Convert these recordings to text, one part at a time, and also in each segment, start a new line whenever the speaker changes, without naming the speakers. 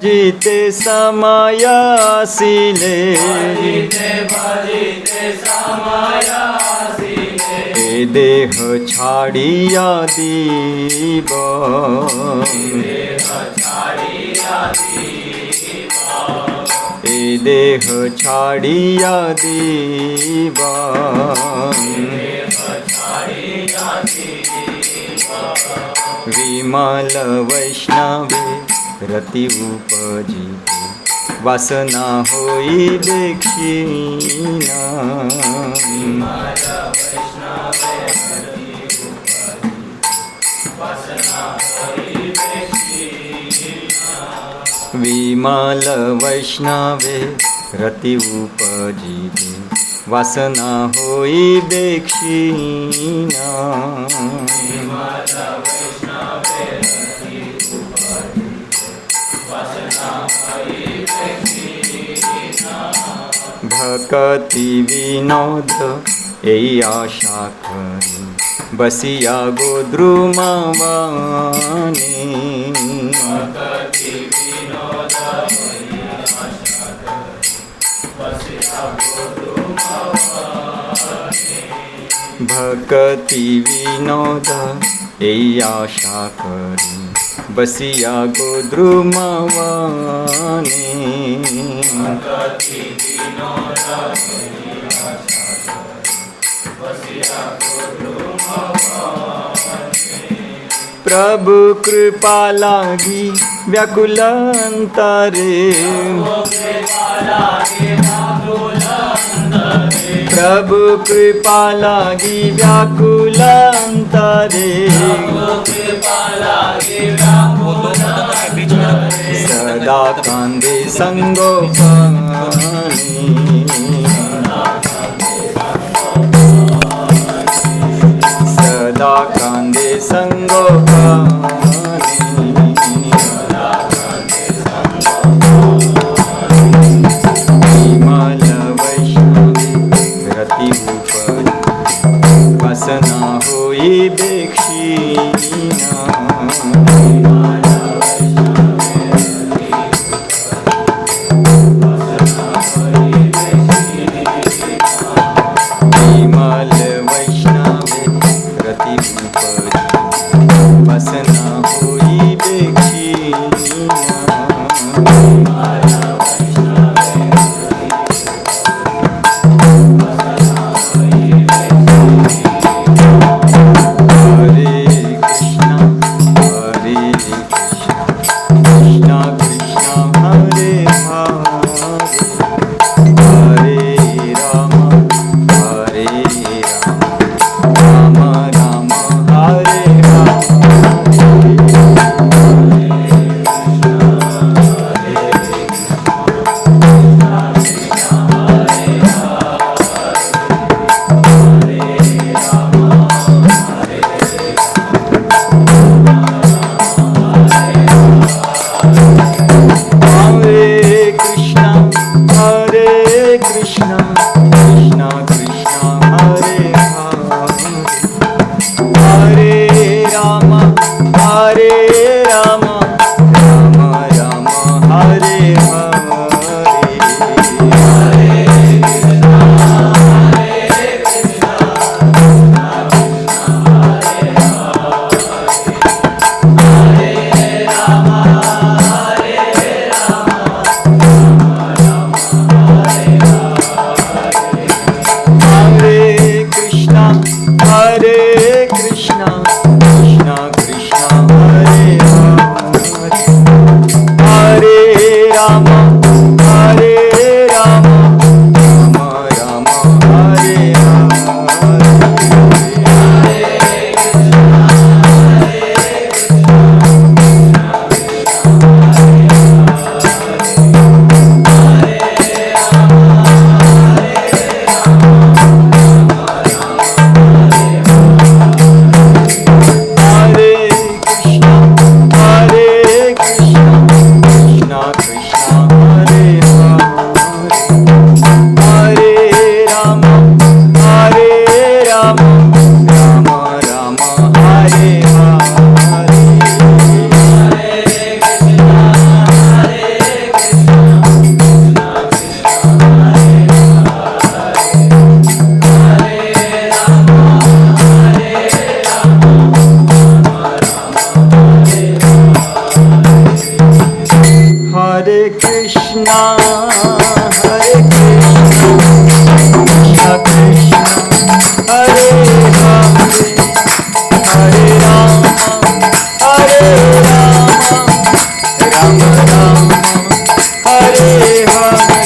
भजिते समय आसिले ए देह छाड़िया दीब ए देह छाड़िया दीब विमल वैष्णवे रति उपजिते वासना होई देखिना विमल वैष्णवे रति उपजिते वासना होई देखिना भक्ति विनोद यही आशा करी बसिया गोद्रुमावाने भक्ति विनोद यही आशा करी बसिया गोद्रुमावाने प्रभु कृपा लागी व्याकुल अंतरे प्रभु कृपा लागी व्याकुल अंतरे सदा कांदे संगोपनी सदा कांदे संगोपनी विमल वैष्णवी रति उपजिते वासना होई देखिना विमल वैष्णवे रति उपजिते वासना Hare Krishna, Hare Krishna, Krishna Krishna, Hare Hare, Hare Rama, Hare Rama, Rama Rama, Hare Hare.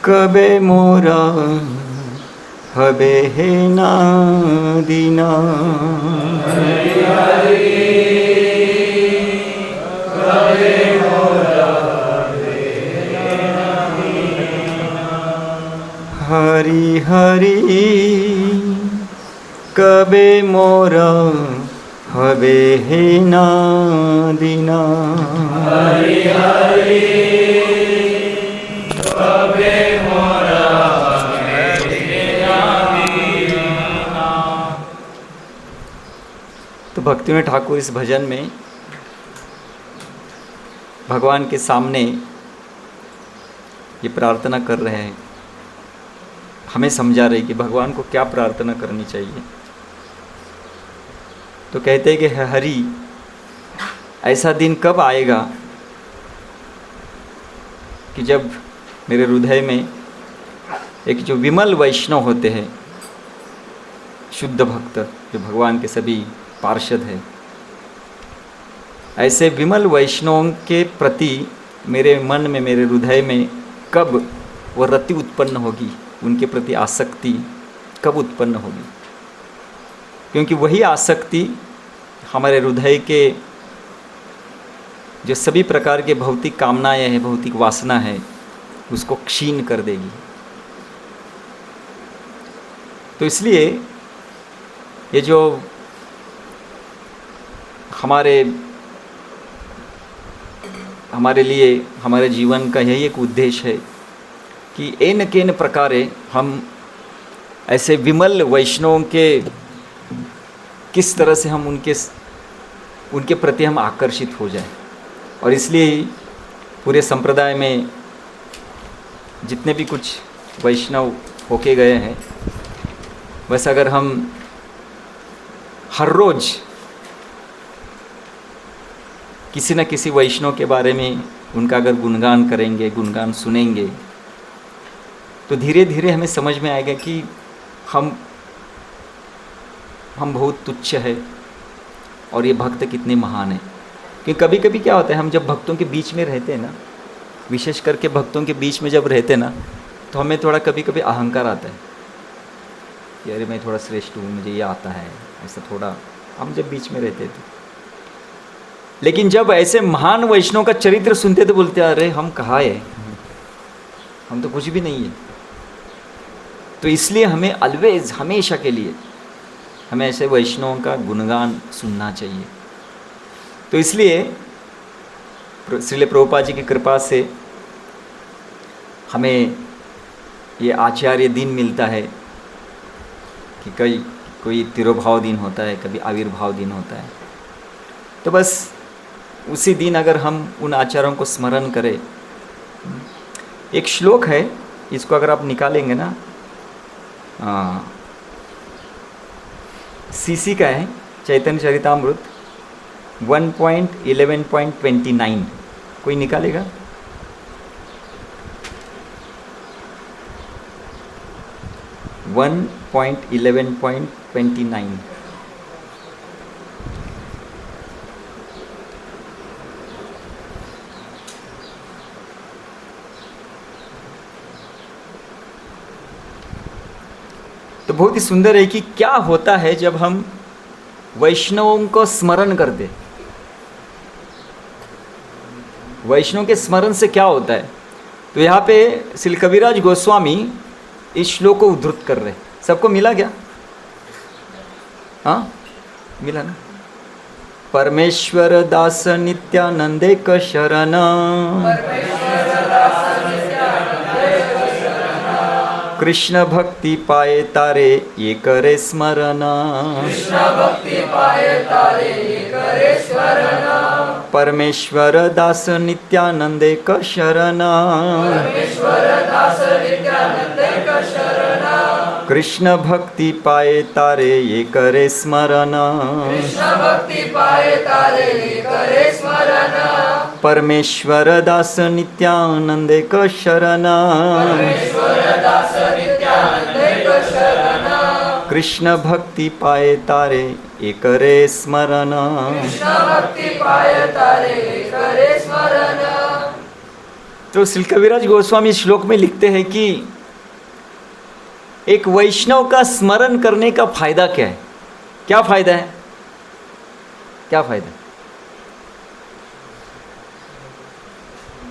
कबे मोरा हबे हे ना दीना। हरि हरि कबे मोरा हबे हे ना दीना। हरि हरि कबे मोरा हबे ना दीना। तो भक्ति में ठाकुर इस भजन में भगवान के सामने ये प्रार्थना कर रहे हैं, हमें समझा रहे कि भगवान को क्या प्रार्थना करनी चाहिए। तो कहते हैं कि हरि, ऐसा दिन कब आएगा कि जब मेरे हृदय में एक जो विमल वैष्णव होते हैं, शुद्ध भक्त, जो भगवान के सभी पार्षद हैं, ऐसे विमल वैष्णवों के प्रति मेरे मन में, मेरे हृदय में कब वो रति उत्पन्न होगी, उनके प्रति आसक्ति कब उत्पन्न होगी। क्योंकि वही आसक्ति हमारे हृदय के जो सभी प्रकार के भौतिक कामनाएं हैं, भौतिक वासना है, उसको क्षीण कर देगी। तो इसलिए ये जो हमारे लिए, हमारे जीवन का यही एक उद्देश्य है कि एन केन प्रकारे हम ऐसे विमल वैष्णवों के किस तरह से हम उनके प्रति हम आकर्षित हो जाए। और इसलिए ही पूरे संप्रदाय में जितने भी कुछ वैष्णव होके गए हैं, बस अगर हम हर रोज़ किसी न किसी वैष्णव के बारे में उनका अगर गुणगान करेंगे, गुणगान सुनेंगे, तो धीरे धीरे हमें समझ में आएगा कि हम बहुत तुच्छ है और ये भक्त कितने महान है। क्योंकि कभी कभी क्या होता है, हम जब भक्तों के बीच में रहते हैं ना, विशेष करके भक्तों के बीच में जब रहते हैं ना, तो हमें थोड़ा कभी कभी अहंकार आता है कि अरे मैं थोड़ा श्रेष्ठ हूँ, मुझे ये आता है, ऐसा थोड़ा हम जब बीच में रहते थे। लेकिन जब ऐसे महान वैष्णव का चरित्र सुनते तो बोलते अरे हम कहाँ है, हम तो कुछ भी नहीं है। तो इसलिए हमें ऑलवेज, हमेशा के लिए हमें ऐसे वैष्णवों का गुणगान सुनना चाहिए। तो इसलिए श्रील प्रभुपाद जी की कृपा से हमें ये आचार्य दिन मिलता है कि कोई तिरोभाव दिन होता है, कभी आविर्भाव दिन होता है। तो बस उसी दिन अगर हम उन आचार्यों को स्मरण करें। एक श्लोक है, इसको अगर आप निकालेंगे ना, सीसी का है, चैतन्य चरितामृत 1.11.29, कोई निकालेगा? (1.11.29) तो बहुत ही सुंदर है कि क्या होता है जब हम वैष्णवों को स्मरण करते। वैष्णव के स्मरण से क्या होता है? तो यहाँ पे श्री कविराज गोस्वामी इस श्लोक को उद्धृत कर रहे। सबको मिला क्या? हाँ, मिला ना। परमेश्वर दास नित्यानंदे क शरण, कृष्ण भक्ति पाए तारे ये करे स्मरण, कृष्ण भक्ति पाए तारे ये करे स्मरण, परमेश्वर दास नित्यानंदे क शरण, परमेश्वर दास नित्यानंदे क शरण, कृष्ण भक्ति पाए तारे ये करे स्मरण, कृष्ण भक्ति पाए तारे ये करे स्मरण, परमेश्वर दास नित्यानंदे क शरण, परमेश्वर दास नित्यानंदे क शरण, कृष्ण भक्ति पाए तारे ये करे स्मरण, कृष्ण भक्ति पाए तारे ये करे स्मरण। तो श्री कविराज गोस्वामी श्लोक में लिखते हैं कि एक वैष्णव का स्मरण करने का फायदा क्या है? क्या फायदा है? क्या फायदा?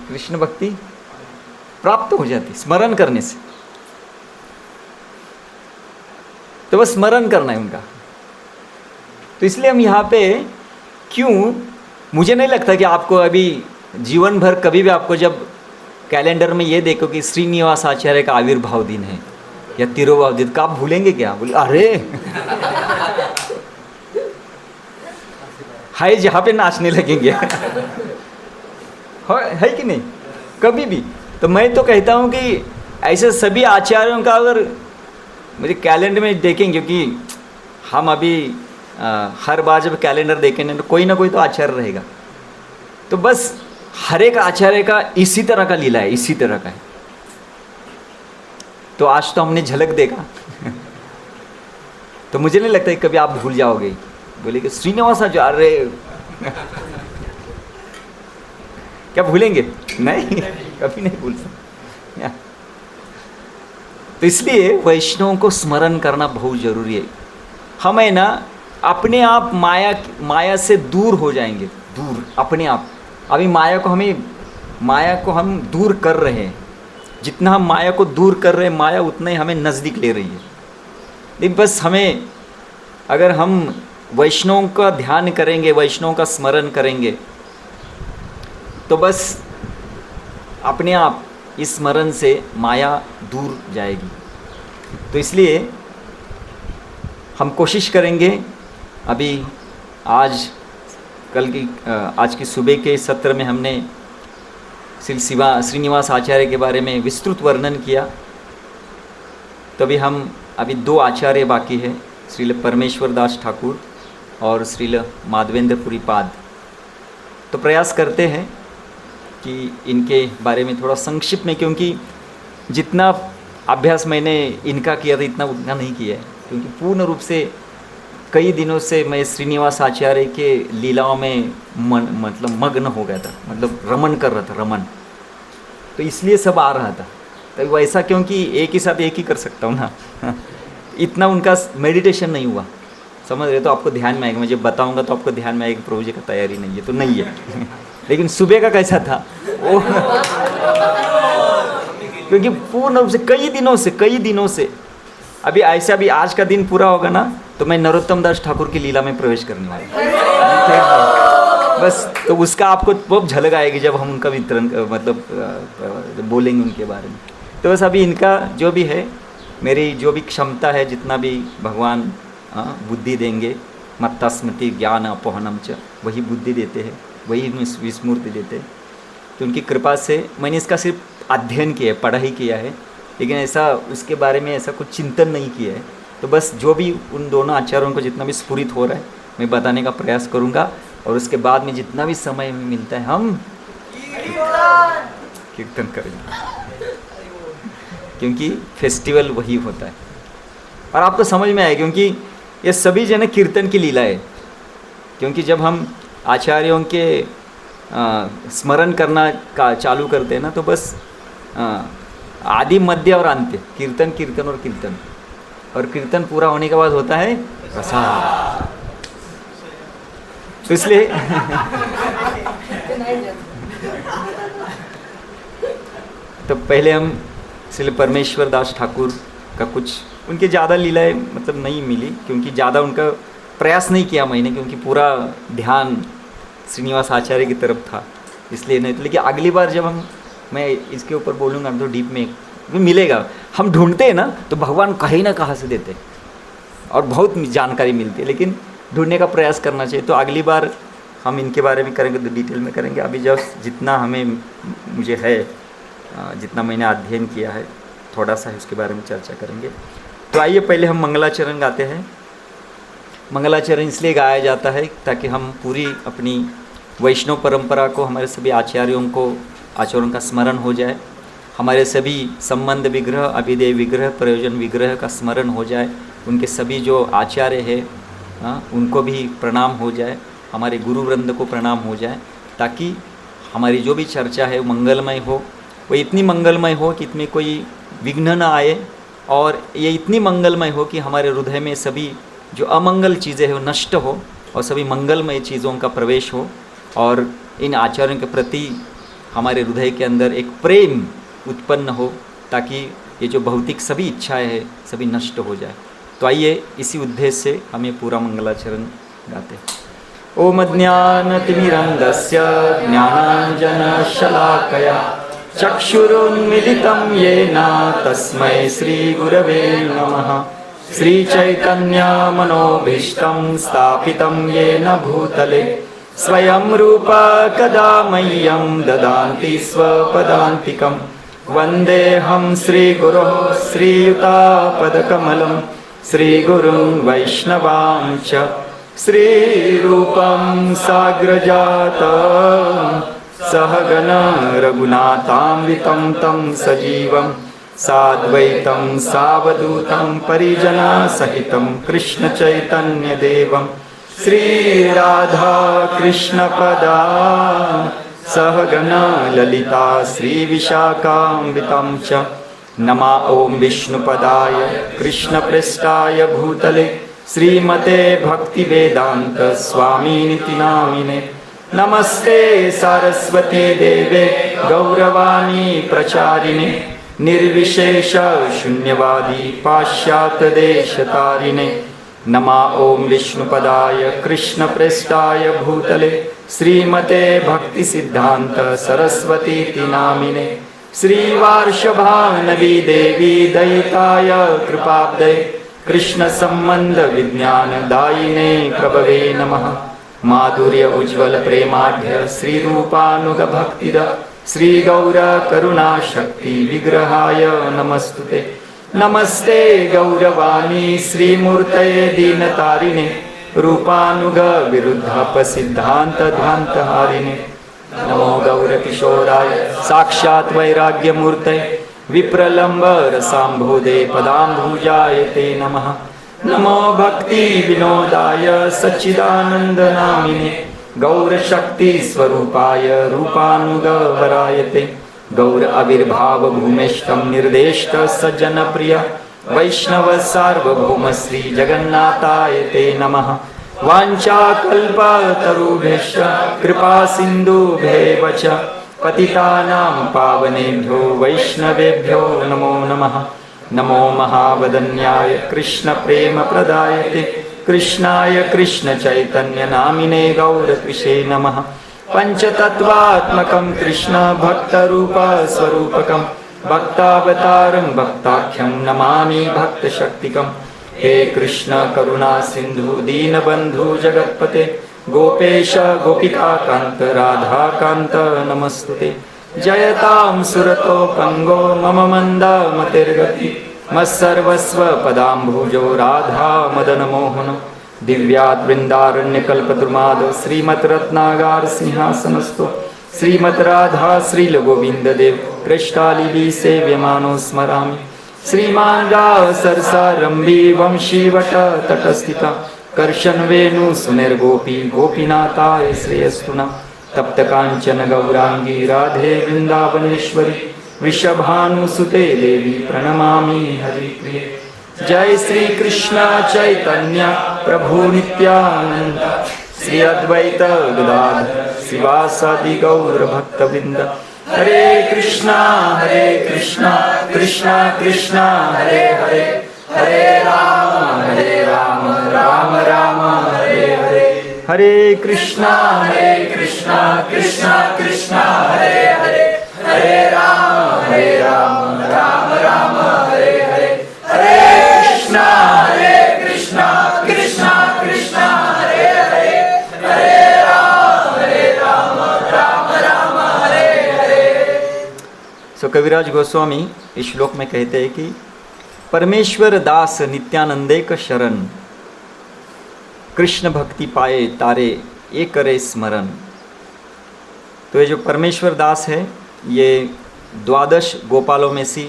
कृष्ण भक्ति प्राप्त हो जाती स्मरण करने से। तो बस स्मरण करना है उनका। तो इसलिए हम यहाँ पे क्यों, मुझे नहीं लगता कि आपको अभी जीवन भर कभी भी आपको जब कैलेंडर में ये देखो कि श्रीनिवास आचार्य का आविर्भाव दिन है या तिरुभाव दिन, का आप भूलेंगे क्या? बोले अरे हाय, जहाँ पे नाचने लगेंगे है कि नहीं कभी भी। तो मैं तो कहता हूँ कि ऐसे सभी आचार्यों का अगर मुझे कैलेंडर में देखेंगे, क्योंकि हम अभी हर बार जब कैलेंडर देखेंगे तो कोई ना कोई तो आचार्य रहेगा। तो बस हर एक आचार्य का इसी तरह का लीला है, इसी तरह का है। तो आज तो हमने झलक देखा तो मुझे नहीं लगता कि कभी आप भूल जाओगे। बोले कि श्रीनिवास आचार्य क्या भूलेंगे? नहीं, कभी नहीं भूल सकते। तो इसलिए वैष्णवों को स्मरण करना बहुत जरूरी है। हम है ना अपने आप माया से दूर हो जाएंगे, दूर अपने आप। अभी माया को हम दूर कर रहे हैं। जितना हम माया को दूर कर रहे हैं, माया उतना ही हमें नज़दीक ले रही है। लेकिन बस हमें, अगर हम वैष्णवों का ध्यान करेंगे, वैष्णवों का स्मरण करेंगे, तो बस अपने आप इस स्मरण से माया दूर जाएगी। तो इसलिए हम कोशिश करेंगे। अभी आज की सुबह के सत्र में हमने श्रीनिवास आचार्य के बारे में विस्तृत वर्णन किया। तभी हम अभी 2 आचार्य बाकी है, श्रील परमेश्वर दास ठाकुर और श्रील माधवेंद्र पुरी पाद। तो प्रयास करते हैं कि इनके बारे में थोड़ा संक्षिप्त में, क्योंकि जितना अभ्यास मैंने इनका किया था इतना उतना नहीं किया है। क्योंकि पूर्ण रूप से कई दिनों से मैं श्रीनिवास आचार्य के लीलाओं में मग्न हो गया था, मतलब रमन कर रहा था, रमन। तो इसलिए सब आ रहा था। तो वैसा क्योंकि एक ही साथ एक ही कर सकता हूँ ना इतना उनका मेडिटेशन नहीं हुआ, समझ रहे? तो आपको ध्यान में आएगा, मुझे बताऊंगा तो आपको ध्यान में आएगा। प्रभु जी का तैयारी नहीं है तो नहीं है लेकिन सुबह का कैसा था वो क्योंकि पूर्ण रूप से कई दिनों से अभी ऐसा भी आज का दिन पूरा होगा ना तो मैं नरोत्तम दास ठाकुर की लीला में प्रवेश करने वाला बस। तो उसका आपको बहुत झलक आएगी जब हम उनका वितरण मतलब बोलेंगे उनके बारे में। तो बस अभी इनका जो भी है, मेरी जो भी क्षमता है, जितना भी भगवान बुद्धि देंगे, मत्ता स्मृति ज्ञान अपोहनम च, वही बुद्धि देते हैं, वही विस्मृति देते हैं। तो उनकी कृपा से मैंने इसका सिर्फ अध्ययन किया है, पढ़ाई किया है, लेकिन ऐसा उसके बारे में ऐसा कुछ चिंतन नहीं किया है। तो बस जो भी उन दोनों आचार्यों को जितना भी स्फुरित हो रहा है मैं बताने का प्रयास करूँगा। और उसके बाद में जितना भी समय में मिलता है हम कीर्तन करेंगे, क्योंकि फेस्टिवल वही होता है। और आपको समझ में आए, क्योंकि ये सभी जन कीर्तन की लीला है। क्योंकि जब हम आचार्यों के स्मरण करना का चालू करते हैं ना, तो बस आदि मध्य और अंत्य, कीर्तन कीर्तन और कीर्तन, और कीर्तन पूरा होने के बाद होता है प्रसाद। तो इसलिए तो पहले हम श्री परमेश्वर दास ठाकुर का कुछ, उनकी ज़्यादा लीलाएं मतलब नहीं मिली, क्योंकि ज़्यादा उनका प्रयास नहीं किया मैंने, क्योंकि पूरा ध्यान श्रीनिवास आचार्य की तरफ था, इसलिए नहीं। तो लेकिन अगली बार जब मैं इसके ऊपर बोलूँगा तो डीप में मिलेगा। हम ढूंढते हैं ना तो भगवान कहीं ना कहाँ से देते और बहुत जानकारी मिलती है, लेकिन ढूंढने का प्रयास करना चाहिए। तो अगली बार हम इनके बारे में करेंगे तो डिटेल में करेंगे। अभी जब जितना मुझे है, जितना मैंने अध्ययन किया है, थोड़ा सा उसके बारे में चर्चा करेंगे। तो आइए पहले हम मंगलाचरण गाते हैं। मंगलाचरण इसलिए गाया जाता है ताकि हम पूरी अपनी वैष्णव परंपरा को, हमारे सभी आचार्यों का स्मरण हो जाए, हमारे सभी संबंध विग्रह, अभिदेय विग्रह, प्रयोजन विग्रह का स्मरण हो जाए, उनके सभी जो आचार्य है उनको भी प्रणाम हो जाए, हमारे गुरु वृंद को प्रणाम हो जाए, ताकि हमारी जो भी चर्चा है मंगलमय हो वो इतनी मंगलमय हो कि इसमें कोई विघ्न न आए, और ये इतनी मंगलमय हो कि हमारे हृदय में सभी जो अमंगल चीज़ें हैं वो नष्ट हो और सभी मंगलमय चीज़ों का प्रवेश हो, और इन आचार्यों के प्रति हमारे हृदय के अंदर एक प्रेम उत्पन्न हो, ताकि ये जो भौतिक सभी इच्छाएं हैं सभी नष्ट हो जाए। तो आइए इसी उद्देश्य से हम ये पूरा मंगलाचरण गाते हैं। ओम ज्ञानतिमिरन्धस्य ज्ञानाञ्जनशलाकया चक्षुरुन्मिलितं येन तस्मै श्रीगुरवे नमः। श्रीचैतन्यमनोभीष्टं स्थापितं येन भूतले स्वयं रूप कदा मह्यं ददान्ति स्वपदान्तिकं। वन्देऽहं श्रीगुरोः श्रीयुतापदकमलं श्रीगुरुं वैष्णवांच श्रीरूपं साग्रजातं सहगण रघुनाथान्वितं तं सजीवं साद्वैतं सावधूतं परिजनसहितं कृष्णचैतन्यदेवं श्रीराधा कृष्णपदा सहगण ललिता श्रीविशाखान्वितं च। नमा ओं विष्णुपदाय कृष्णप्रेष्ठाय भूतले श्रीमते भक्तिवेदांत स्वामिनिति नामिने। नमस्ते सारस्वती देवे गौरवाणी प्रचारिणे निर्विशेष शून्यवादी पाश्चात्यदेशतारिणे। नमा ओं विष्णुपदाय कृष्णप्रेष्ठाय भूतले श्रीमते भक्तिसिद्धान्त सरस्वतीति नामिने। श्रीवार्षभानवी देवी दयिताय कृपाब्दे कृष्ण संबंध विज्ञान दायिने प्रभवे नमः। माधुर्य उज्ज्वल प्रेमाढ्य श्री रूपानुग भक्तिद श्री गौर करुणा शक्ति विग्रहाय नमस्तुते। नमस्ते गौरवाणी श्रीमूर्तये दीनतारिणे रूपानुग विरुद्धाप सिद्धांत ध्वांतहारिणे। नमो गौरकिशोराय साक्षात् वैराग्यमूर्तये विप्रलम्बर सांभोदे पदाम्बुजायते नमः। नमो भक्ति विनोदाय सच्चिदानंदनामिने गौरशक्ति स्वरूपाय रूपानुगवरायते। गौर आविर्भाव भूमेष्टं निर्देष्ट सज्जन प्रिय वैष्णव सार्वभौम श्री जगन्नाथाय ते नमः। वाञ्छाकल्पतरुभ्यश्च कृपा सिन्धुभ्येव च पतितानां पावनेभ्यो वैष्णवेभ्यो नमो नमः। नमो महावदन्याय कृष्ण प्रेम प्रदायते कृष्णाय कृष्ण चैतन्य नामिने गौरकृषे नमः। पंचतत्वात्मकं कृष्ण भक्तरूप स्वरूपकं भक्तावतारं भक्ताख्यं नमामि भक्तशक्तिकं। हे कृष्ण करुणा सिंधु दीनबंधु जगत्पते गोपेश गोपिकाकांत राधाकांत नमस्तुते। जयतां सुरतो पंगो मम मंद मतिर्गति मत्सर्वस्व पदाम्भुजो राधा मदन मोहन। दिव्यात् वृंदारण्यकल्पद्रुमाद श्रीमत् रत्नागार सिंहासनस्थो श्रीमत् राधा श्रील गोविंददेव पृष्ठालिली सेव्यमानो स्मरामि। श्रीमान् सरसारंभी वंशीवट तटस्थिता कर्शन वेणु सुनिर्गोपी गोपीनाथाय श्रेयस्तु नः। तप्त कांचन गौरांगी राधे वृंदावनेश्वरी वृषभानुसुते देवी प्रणमामि हरिप्रिये। जय श्री कृष्ण चैतन्य प्रभु नित्यानंद श्री अद्वैत गदाधर श्रीवासादि गौर भक्तवृंद। हरे कृष्णा कृष्णा कृष्णा हरे हरे हरे राम राम राम हरे हरे। हरे कृष्णा कृष्णा कृष्णा हरे हरे हरे राम राम राम हरे हरे। हरे कृष्णा कृष्णा कृष्णा हरे हरे हरे राम राम राम हरे हरे। सो कविराज गोस्वामी इस श्लोक में कहते हैं कि परमेश्वर दास नित्यानंदेक शरण कृष्ण भक्ति पाए तारे ये करे स्मरण। तो ये जो परमेश्वर दास है ये 12 गोपालों में से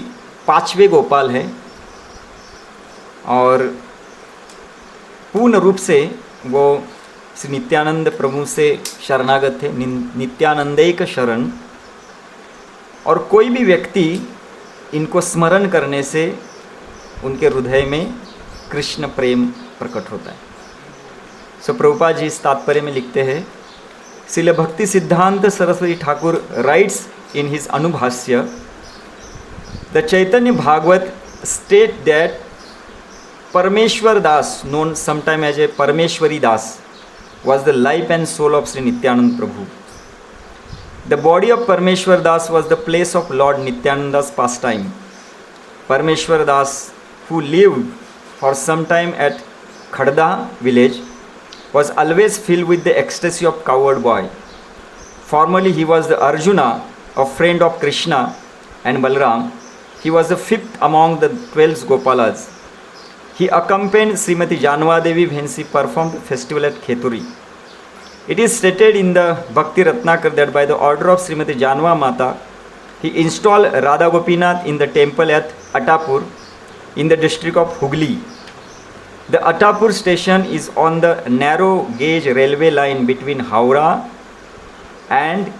5वें गोपाल है और पूर्ण रूप से वो श्री नित्यानंद प्रभु से शरणागत थे। नित्यानंदेक शरण और कोई भी व्यक्ति इनको स्मरण करने से उनके हृदय में कृष्ण प्रेम प्रकट होता है। सो प्रभुपाद जी इस तात्पर्य में लिखते हैं, Srila Bhakti Siddhanta Saraswati Thakur writes in his Anubhashya, the Chaitanya Bhagavat state that Parameshwar Das, known sometime as a Parameshwari Das, was the life and soul of Sri Nityanand Prabhu. The body of Parameshwar Das was the place of Lord Nityananda's pastime. Parameshwar Das, who lived for some time at Khadda village, was always filled with the ecstasy of cowherd boy. Formerly he was the Arjuna, a friend of Krishna and Balram. He was the fifth among the 12 Gopalas. He accompanied Srimati Janva Devi when she performed the festival at Kheturi. It is stated in the Bhakti Ratnakar that by the order of Srimati Janva Mata, he installed Radha Gopinath in the temple at Attapur in the district of Hugli. The Attapur station is on the narrow gauge railway line between Howrah and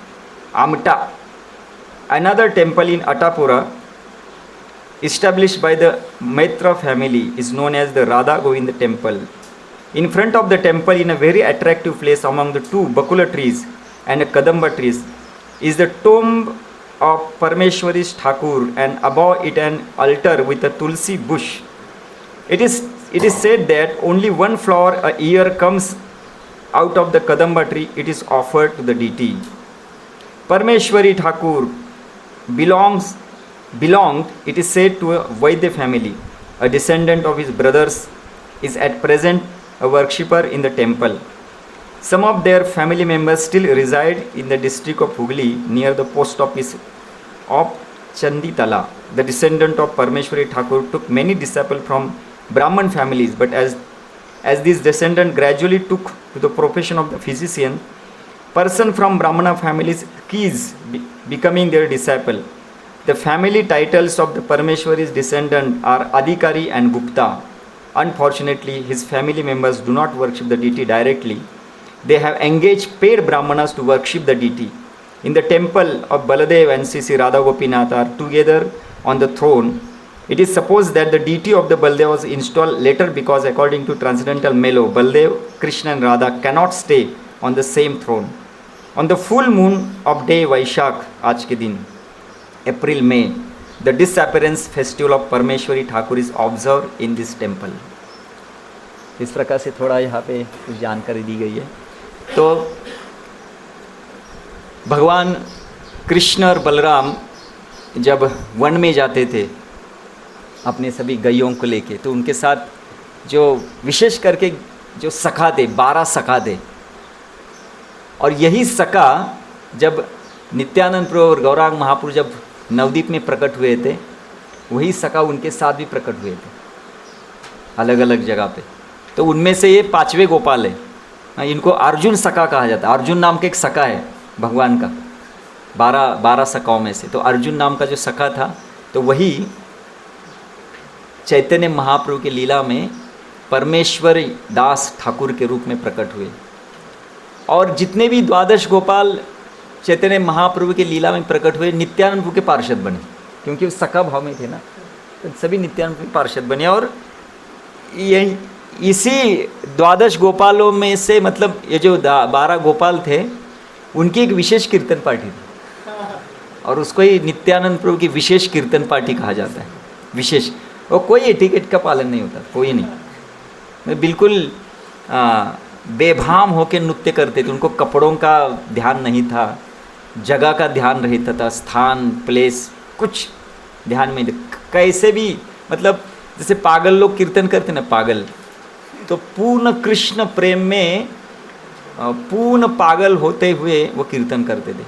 Amta. Another temple in Attapura, established by the Maitra family, is known as the Radha Govinda temple. In front of the temple, in a very attractive place among the two Bakula trees and Kadamba trees, is the tomb of Parameshwari Thakur, and above it an altar with a tulsi bush. It is said that only one flower a year comes out of the Kadamba tree. It is offered to the deity. Parameshwari Thakur belonged, it is said, to a Vaidya family. A descendant of his brothers is at present a worshipper in the temple. Some of their family members still reside in the district of Hugli near the post office of Chanditala. The descendant of Parameshwari Thakur took many disciples from Brahman families, but as these descendants gradually took to the profession of the physician, person from Brahmana families ceased becoming their disciple. The family titles of the Parameshwari's descendant are Adhikari and Gupta. Unfortunately, his family members do not worship the deity directly. They have engaged paid Brahmanas to worship the deity. In the temple of Baladev and Sri Radha Gopinath are together on the throne. It is supposed that the deity of the Baladev was installed later because according to transcendental Melo, Baladev, Krishna and Radha cannot stay on the same throne. On the full moon of day Vaishak, आज के दिन April May, the disappearance festival of Parameshwari Thakur is observed in this temple. इस प्रकार से थोड़ा यहाँ पे कुछ जानकारी दी गई है। तो भगवान कृष्ण और बलराम जब वन में जाते थे अपने सभी गैयों को लेके, तो उनके साथ जो विशेष करके जो सखा थे, 12 सखा थे, और यही सखा जब नित्यानंद प्रभु और गौरांग महाप्रभु जब नवदीप में प्रकट हुए थे, वही सखा उनके साथ भी प्रकट हुए थे अलग अलग जगह पे। तो उनमें से ये 5वें गोपाल है। इनको अर्जुन सखा कहा जाता है। अर्जुन नाम का एक सखा है भगवान का, 12 सखाओं में से। तो अर्जुन नाम का जो सखा था, तो वही चैतन्य महाप्रभु की लीला में परमेश्वरी दास ठाकुर के रूप में प्रकट हुए। और जितने भी 12 गोपाल चैतन्य महाप्रभु की लीला में प्रकट हुए, नित्यानंद प्रभु के पार्षद बने, क्योंकि वो सखा भाव में थे ना, तो सभी नित्यानंद प्रभु के पार्षद बने। और यही इसी 12 गोपालों में से, मतलब ये जो 12 गोपाल थे, उनकी एक विशेष कीर्तन पार्टी थी, और उसको ही नित्यानंद प्रभु की विशेष कीर्तन पार्टी कहा जाता है। विशेष, और कोई एटिकेट का पालन नहीं होता, कोई नहीं, बिल्कुल बेभाम होकर नृत्य करते थे। उनको कपड़ों का ध्यान नहीं था, जगह का ध्यान रहता था, स्थान प्लेस कुछ ध्यान में। कैसे भी, मतलब जैसे पागल लोग कीर्तन करते ना, पागल, तो पूर्ण कृष्ण प्रेम में पूर्ण पागल होते हुए वो कीर्तन करते थे।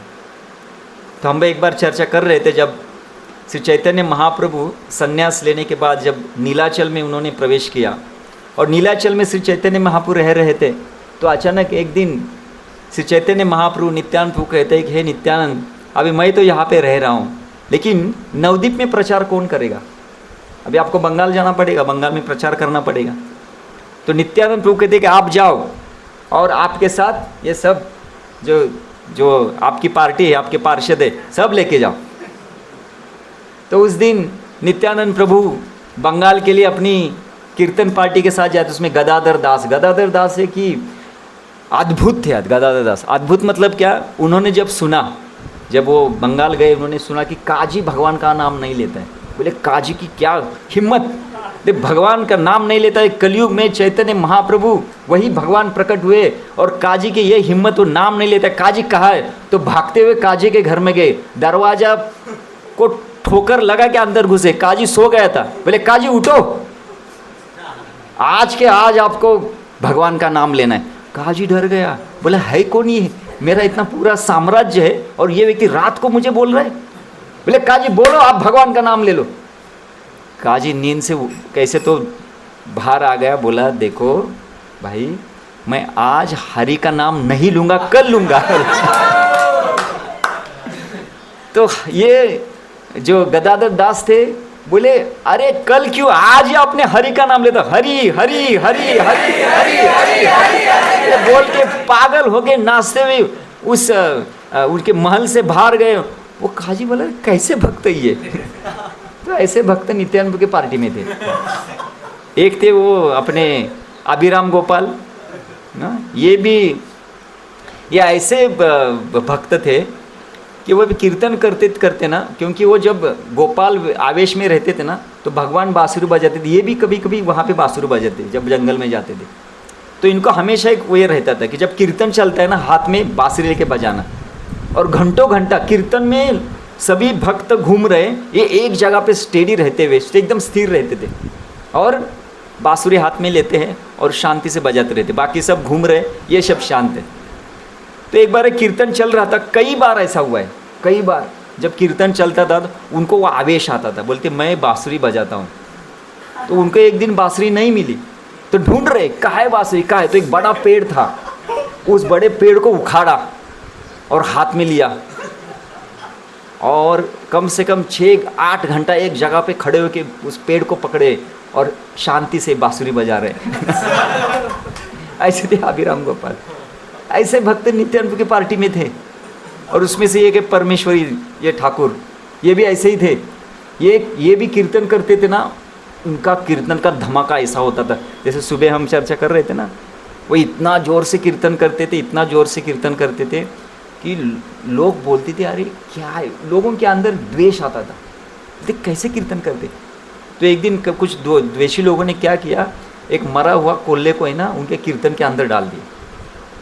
तो हम एक बार चर्चा कर रहे थे, जब श्री चैतन्य महाप्रभु संन्यास लेने के बाद जब नीलाचल में उन्होंने प्रवेश किया, और नीलाचल में श्री चैतन्य महाप्रभु रह रहे थे, तो अचानक एक दिन श्री चैतन्य महाप्रभु नित्यानंद प्रभु कहते हैं कि हे नित्यानंद, अभी मैं तो यहाँ पे रह रहा हूँ, लेकिन नवदीप में प्रचार कौन करेगा? अभी आपको बंगाल जाना पड़ेगा, बंगाल में प्रचार करना पड़ेगा। तो नित्यानंद प्रभु कहते हैं कि आप जाओ, और आपके साथ ये सब जो आपकी पार्टी है, आपके पार्षद है, सब लेके जाओ। तो उस दिन नित्यानंद प्रभु बंगाल के लिए अपनी कीर्तन पार्टी के साथ जाते, उसमें गदाधर दास है कि अद्भुत थे। गदाधर दास अद्भुत मतलब क्या, उन्होंने जब सुना, जब वो बंगाल गए, उन्होंने सुना कि काजी भगवान का नाम नहीं लेता है। बोले काजी की क्या हिम्मत, भगवान का नाम नहीं लेता है। कलयुग में चैतन्य महाप्रभु वही भगवान प्रकट हुए और काजी की ये हिम्मत, वो नाम नहीं लेता। काजी कहाँ है? तो भागते हुए काजी के घर में गए, दरवाजा को ठोकर लगा के अंदर घुसे। काजी सो गया था। बोले काजी उठो, आज के आज आपको भगवान का नाम लेना है। काजी डर गया, बोला है कौन ये, मेरा इतना पूरा साम्राज्य है और ये व्यक्ति रात को मुझे बोल रहा है। बोले काजी बोलो, आप भगवान का नाम ले लो। काजी नींद से कैसे तो बाहर आ गया, बोला देखो भाई, मैं आज हरि का नाम नहीं लूंगा, कल लूंगा। तो ये जो गदाधर दास थे बोले अरे कल क्यों, आज ही आपने हरि का नाम लेता, हरि हरि हरि हरि हरि हरि बोल के पागल हो गए, नाचते हुए उस उनके महल से बाहर गए। वो काजी बोला कैसे भक्त ये। तो ऐसे भक्त नित्यानंद के पार्टी में थे। एक थे वो अपने अभिराम गोपाल ना, ये भी ये ऐसे भक्त थे कि वो भी कीर्तन करते करते ना, क्योंकि वो जब गोपाल आवेश में रहते थे ना तो भगवान बांसुरी बजाते थे। ये भी कभी कभी वहाँ पे बांसुरी बजाते जब जंगल में जाते थे। तो इनको हमेशा एक वो ये रहता था कि जब कीर्तन चलता है ना, हाथ में बांसुरी लेके बजाना, और घंटों घंटा कीर्तन में सभी भक्त घूम रहे, ये एक जगह पे स्टेडी रहते हुए एकदम स्थिर रहते थे और बांसुरी हाथ में लेते हैं और शांति से बजाते रहते। बाकी सब घूम रहे, ये सब शांत है। तो एक बार कीर्तन चल रहा था, कई बार ऐसा हुआ है, कई बार जब कीर्तन चलता था तो उनको वो आवेश आता था, बोलते मैं बांसुरी बजाता हूँ। तो उनको एक दिन बांसुरी नहीं मिली तो ढूंढ रहे कहाँ है बांसुरी, कहाँ है। तो एक बड़ा पेड़ था, उस बड़े पेड़ को उखाड़ा और हाथ में लिया और कम से कम 6-8 घंटा एक जगह पे खड़े होकर उस पेड़ को पकड़े और शांति से बांसुरी बजा रहे। ऐसे थे अभिराम गोपाल, ऐसे भक्त नित्यानंद की पार्टी में थे। और उसमें से एक परमेश्वरी, ये ठाकुर, ये भी ऐसे ही थे। ये भी कीर्तन करते थे ना, उनका कीर्तन का धमाका ऐसा होता था, जैसे सुबह हम चर्चा कर रहे थे ना, वो इतना ज़ोर से कीर्तन करते थे, इतना ज़ोर से कीर्तन करते थे कि लोग बोलते थे अरे क्या है, लोगों के अंदर द्वेष आता था, देख कैसे कीर्तन करते। तो एक दिन कुछ द्वेषी लोगों ने क्या किया, एक मरा हुआ कोल्हे को है ना उनके कीर्तन के अंदर डाल दिया।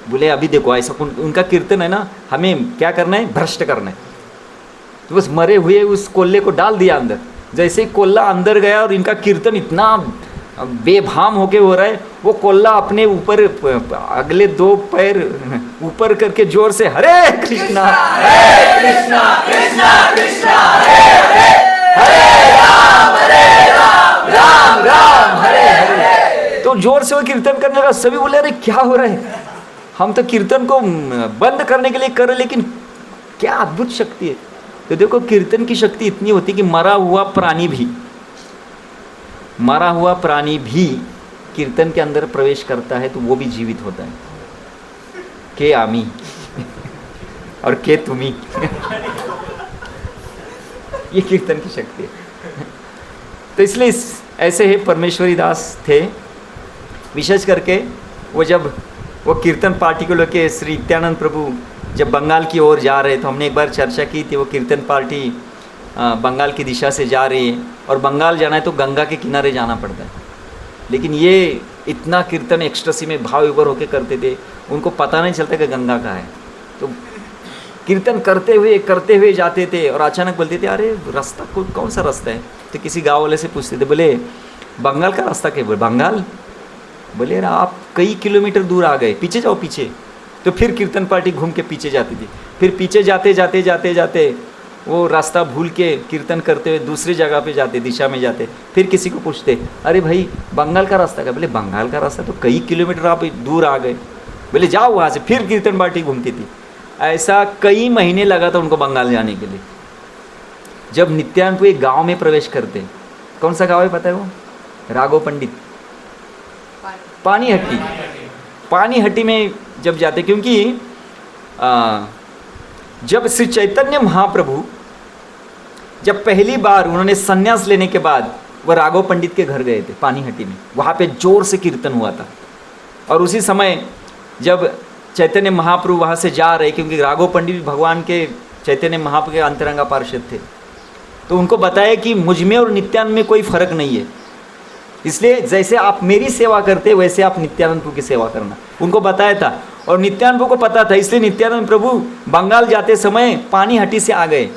बोले अभी देखो ऐसा उनका कीर्तन है ना, हमें क्या करना है, भ्रष्ट करना है। तो बस मरे हुए उस कोल्हे को डाल दिया अंदर। जैसे ही कोल्हा अंदर गया और इनका कीर्तन इतना बेभाम होके हो रहा है, वो कोल्हा अपने ऊपर अगले 2 पैर ऊपर करके जोर से हरे कृष्णा कृष्णा कृष्णा हरे राम राम राम हरे हरे। तो जोर से वो कीर्तन करने लगा। सभी बोले अरे क्या हो रहा है, हम तो कीर्तन को बंद करने के लिए कर रहे, लेकिन क्या अद्भुत शक्ति है। तो देखो कीर्तन की शक्ति इतनी होती है कि मरा हुआ प्राणी भी कीर्तन के अंदर प्रवेश करता है तो वो भी जीवित होता है। के आमी और के तुम्ही ये कीर्तन की शक्ति है। तो इसलिए ऐसे ही परमेश्वरी दास थे। विशेष करके वो जब वो कीर्तन पार्टी को लेके श्री नित्यानंद प्रभु जब बंगाल की ओर जा रहे, तो हमने एक बार चर्चा की थी, वो कीर्तन पार्टी बंगाल की दिशा से जा रही है और बंगाल जाना है तो गंगा के किनारे जाना पड़ता है। लेकिन ये इतना कीर्तन एक्सट्रेसी में भाव विभोर होकर करते थे, उनको पता नहीं चलता कि गंगा कहाँ है। तो कीर्तन करते हुए जाते थे और अचानक बोलते थे अरे रास्ता कौन सा रास्ता है। तो किसी गाँव वाले से पूछते थे, बोले बंगाल का रास्ता क्या। बोले बंगाल, बोले यार आप कई किलोमीटर दूर आ गए, पीछे जाओ पीछे। तो फिर कीर्तन पार्टी घूम के पीछे जाती थी। फिर पीछे जाते वो रास्ता भूल के कीर्तन करते हुए दूसरी जगह पे जाते, दिशा में जाते। फिर किसी को पूछते अरे भाई बंगाल का रास्ता क्या। बोले बंगाल का रास्ता तो कई किलोमीटर आप दूर आ गए। बोले जाओ वहाँ से। फिर कीर्तन पार्टी घूमती थी। ऐसा कई महीने लगा था उनको बंगाल जाने के लिए। जब नित्यानंद एक गाँव में प्रवेश करते, कौन सा गाँव है पता है वो, राघव पंडित पानीहट्टी में जब जाते, क्योंकि जब श्री चैतन्य महाप्रभु जब पहली बार उन्होंने संन्यास लेने के बाद वह राघव पंडित के घर गए थे पानीहट्टी में, वहाँ पे जोर से कीर्तन हुआ था। और उसी समय जब चैतन्य महाप्रभु वहाँ से जा रहे, क्योंकि राघव पंडित भगवान के चैतन्य महाप्रभु के अंतरंगा पार्षद थे, तो उनको बताया कि मुझ में और नित्यानंद में कोई फर्क नहीं है, इसलिए जैसे आप मेरी सेवा करते वैसे आप नित्यानंद प्रभु की सेवा करना, उनको बताया था। और नित्यानंद प्रभु को पता था, इसलिए नित्यानंद प्रभु बंगाल जाते समय पानीहट्टी से आ गए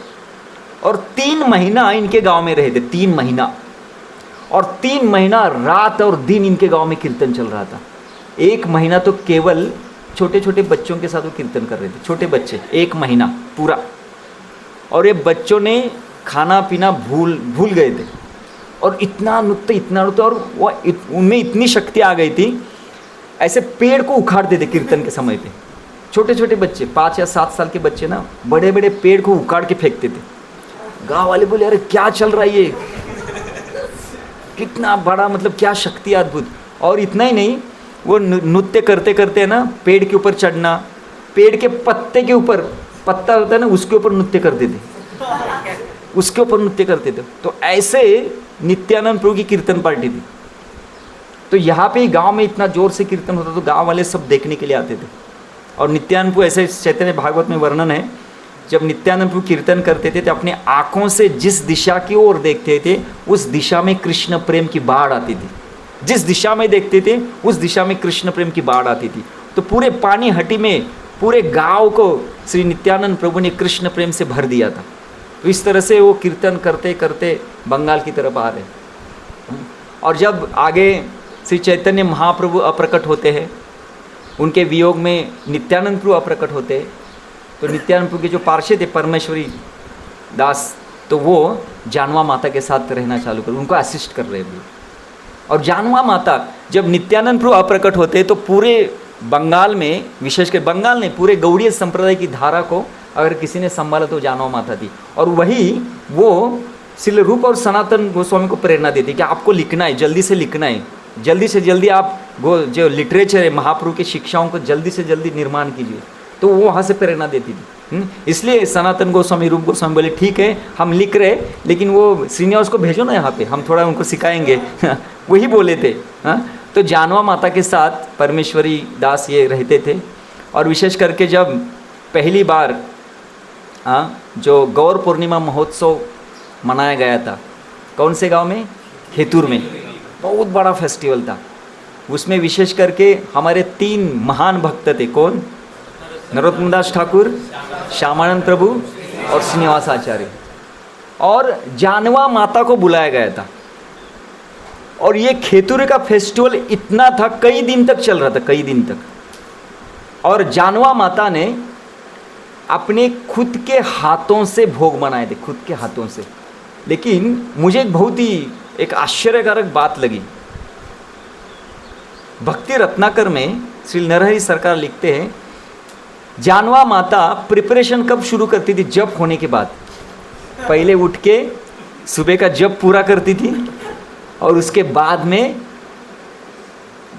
और 3 महीना इनके गांव में रहे थे, 3 महीना। और 3 महीना रात और दिन इनके गांव में कीर्तन चल रहा था। 1 महीना तो केवल छोटे छोटे बच्चों के साथ वो कीर्तन कर रहे थे, छोटे बच्चे, 1 महीना पूरा। और ये बच्चों ने खाना पीना भूल गए थे और इतना नृत्य और वो उनमें इतनी शक्ति आ गई थी, ऐसे पेड़ को उखाड़ते थे कीर्तन के समय पे। छोटे छोटे बच्चे, 5 या 7 साल के बच्चे ना, बड़े बड़े पेड़ को उखाड़ के फेंकते थे। गाँव वाले बोले अरे क्या चल रहा है ये, कितना बड़ा, मतलब क्या शक्ति अद्भुत। और इतना ही नहीं, वो नृत्य करते करते ना पेड़ के ऊपर चढ़ना, पेड़ के पत्ते के ऊपर, पत्ता होता है ना उसके ऊपर नृत्य करते थे, उसके ऊपर नृत्य करते थे। तो ऐसे नित्यानंद प्रभु की कीर्तन पार्टी थी। तो यहाँ पे गांव में इतना जोर से कीर्तन होता तो गांव वाले सब देखने के लिए आते थे। और नित्यानंद प्रभु, ऐसे चैतन्य भागवत में वर्णन है, जब नित्यानंद प्रभु कीर्तन करते थे तो अपने आँखों से जिस दिशा की ओर देखते थे उस दिशा में कृष्ण प्रेम की बाढ़ आती थी। जिस दिशा में देखते थे उस दिशा में कृष्ण प्रेम की बाढ़ आती थी। तो पूरे पानीहट्टी में पूरे गांव को श्री नित्यानंद प्रभु ने कृष्ण प्रेम से भर दिया था। तो इस तरह से वो कीर्तन करते करते बंगाल की तरफ आ रहे। और जब आगे श्री चैतन्य महाप्रभु अप्रकट होते हैं, उनके वियोग में नित्यानंद प्रभु अप्रकट होते हैं, तो नित्यानंद प्रभु के जो पार्षद थे परमेश्वरी दास, तो वो जानवा माता के साथ रहना चालू कर, उनको असिस्ट कर रहे हैं। और जानवा माता जब नित्यानंद प्रभु अप्रकट होते तो पूरे बंगाल में, विशेषकर बंगाल ने पूरे गौड़ीय संप्रदाय की धारा को अगर किसी ने संभाला तो जानवा माता थी। और वही वो श्रील रूप और सनातन गोस्वामी को प्रेरणा देती कि आपको लिखना है, जल्दी से लिखना है, जल्दी से जल्दी आप जो लिटरेचर है महाप्रभु की शिक्षाओं को जल्दी से जल्दी निर्माण कीजिए। तो वो वहाँ से प्रेरणा देती थी। इसलिए सनातन गोस्वामी, रूप गोस्वामी बोले ठीक है हम लिख रहे, लेकिन वो श्रीनिवास को भेजो ना यहाँ पे, हम थोड़ा उनको सिखाएंगे वही बोले थे। तो जानवा माता के साथ परमेश्वरी दास ये रहते थे। और विशेष करके जब पहली बार जो गौर पूर्णिमा महोत्सव मनाया गया था, कौन से गांव में? खेतूर में। बहुत बड़ा फेस्टिवल था। उसमें विशेष करके हमारे 3 महान भक्त थे। कौन? नरोत्तम दास ठाकुर, श्यामानंद प्रभु और श्रीनिवास आचार्य। और जानवा माता को बुलाया गया था। और ये खेतूर का फेस्टिवल इतना था, कई दिन तक चल रहा था, कई दिन तक। और जानवा माता ने अपने खुद के हाथों से भोग बनाए थे, खुद के हाथों से। लेकिन मुझे बहुत ही एक आश्चर्यकारक बात लगी। भक्ति रत्नाकर में श्री नरहरि सरकार लिखते हैं, जानवा माता प्रिपरेशन कब शुरू करती थी? जप होने के बाद। पहले उठ के सुबह का जप पूरा करती थी और उसके बाद में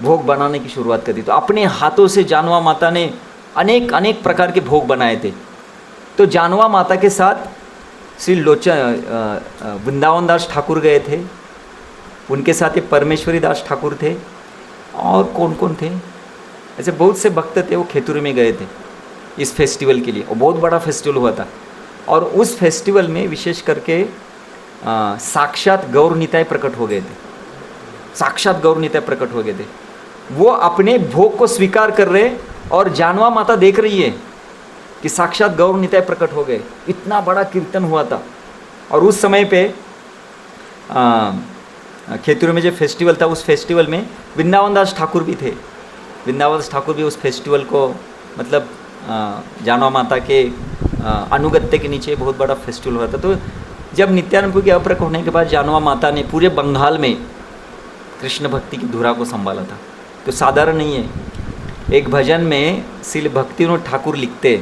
भोग बनाने की शुरुआत करती। तो अपने हाथों से जानवा माता ने अनेक अनेक प्रकार के भोग बनाए थे। तो जानवा माता के साथ श्री वृंदावन दास ठाकुर गए थे, उनके साथ ये परमेश्वरी दास ठाकुर थे, और कौन कौन थे, ऐसे बहुत से भक्त थे, वो खेतूर में गए थे इस फेस्टिवल के लिए। और बहुत बड़ा फेस्टिवल हुआ था। और उस फेस्टिवल में विशेष करके साक्षात गौर निताय प्रकट हो गए थे, साक्षात गौर निताय प्रकट हो गए थे। वो अपने भोग को स्वीकार कर रहे और जानवा माता देख रही है कि साक्षात गौर निताय प्रकट हो गए। इतना बड़ा कीर्तन हुआ था। और उस समय पे खेतूर में जो फेस्टिवल था, उस फेस्टिवल में वृंदावन दास ठाकुर भी थे। वृंदावन दास ठाकुर भी उस फेस्टिवल को, मतलब जानवा माता के अनुगत्य के नीचे बहुत बड़ा फेस्टिवल हुआ था। तो जब नित्यानंद प्रभु के अप्रकट होने के बाद जानवा माता ने पूरे बंगाल में कृष्ण भक्ति की धुरा को संभाला था। तो साधारण नहीं है। एक भजन में श्री भक्तिविनोद ठाकुर लिखते,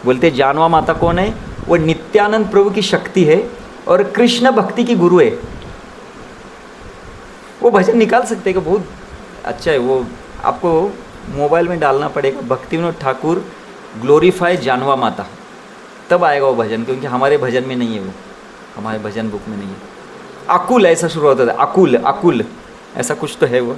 बोलते जानवा माता कौन है? वो नित्यानंद प्रभु की शक्ति है और कृष्ण भक्ति की गुरु है। वो भजन निकाल सकते हैं कि बहुत अच्छा है। वो आपको मोबाइल में डालना पड़ेगा, भक्तिविनोद ठाकुर ग्लोरीफाई जानवा माता, तब आएगा वो भजन, क्योंकि हमारे भजन में नहीं है वो। हमारे भजन बुक में नहीं है। आकुल ऐसा शुरू होता था, आकुल आकुल ऐसा कुछ तो है वो।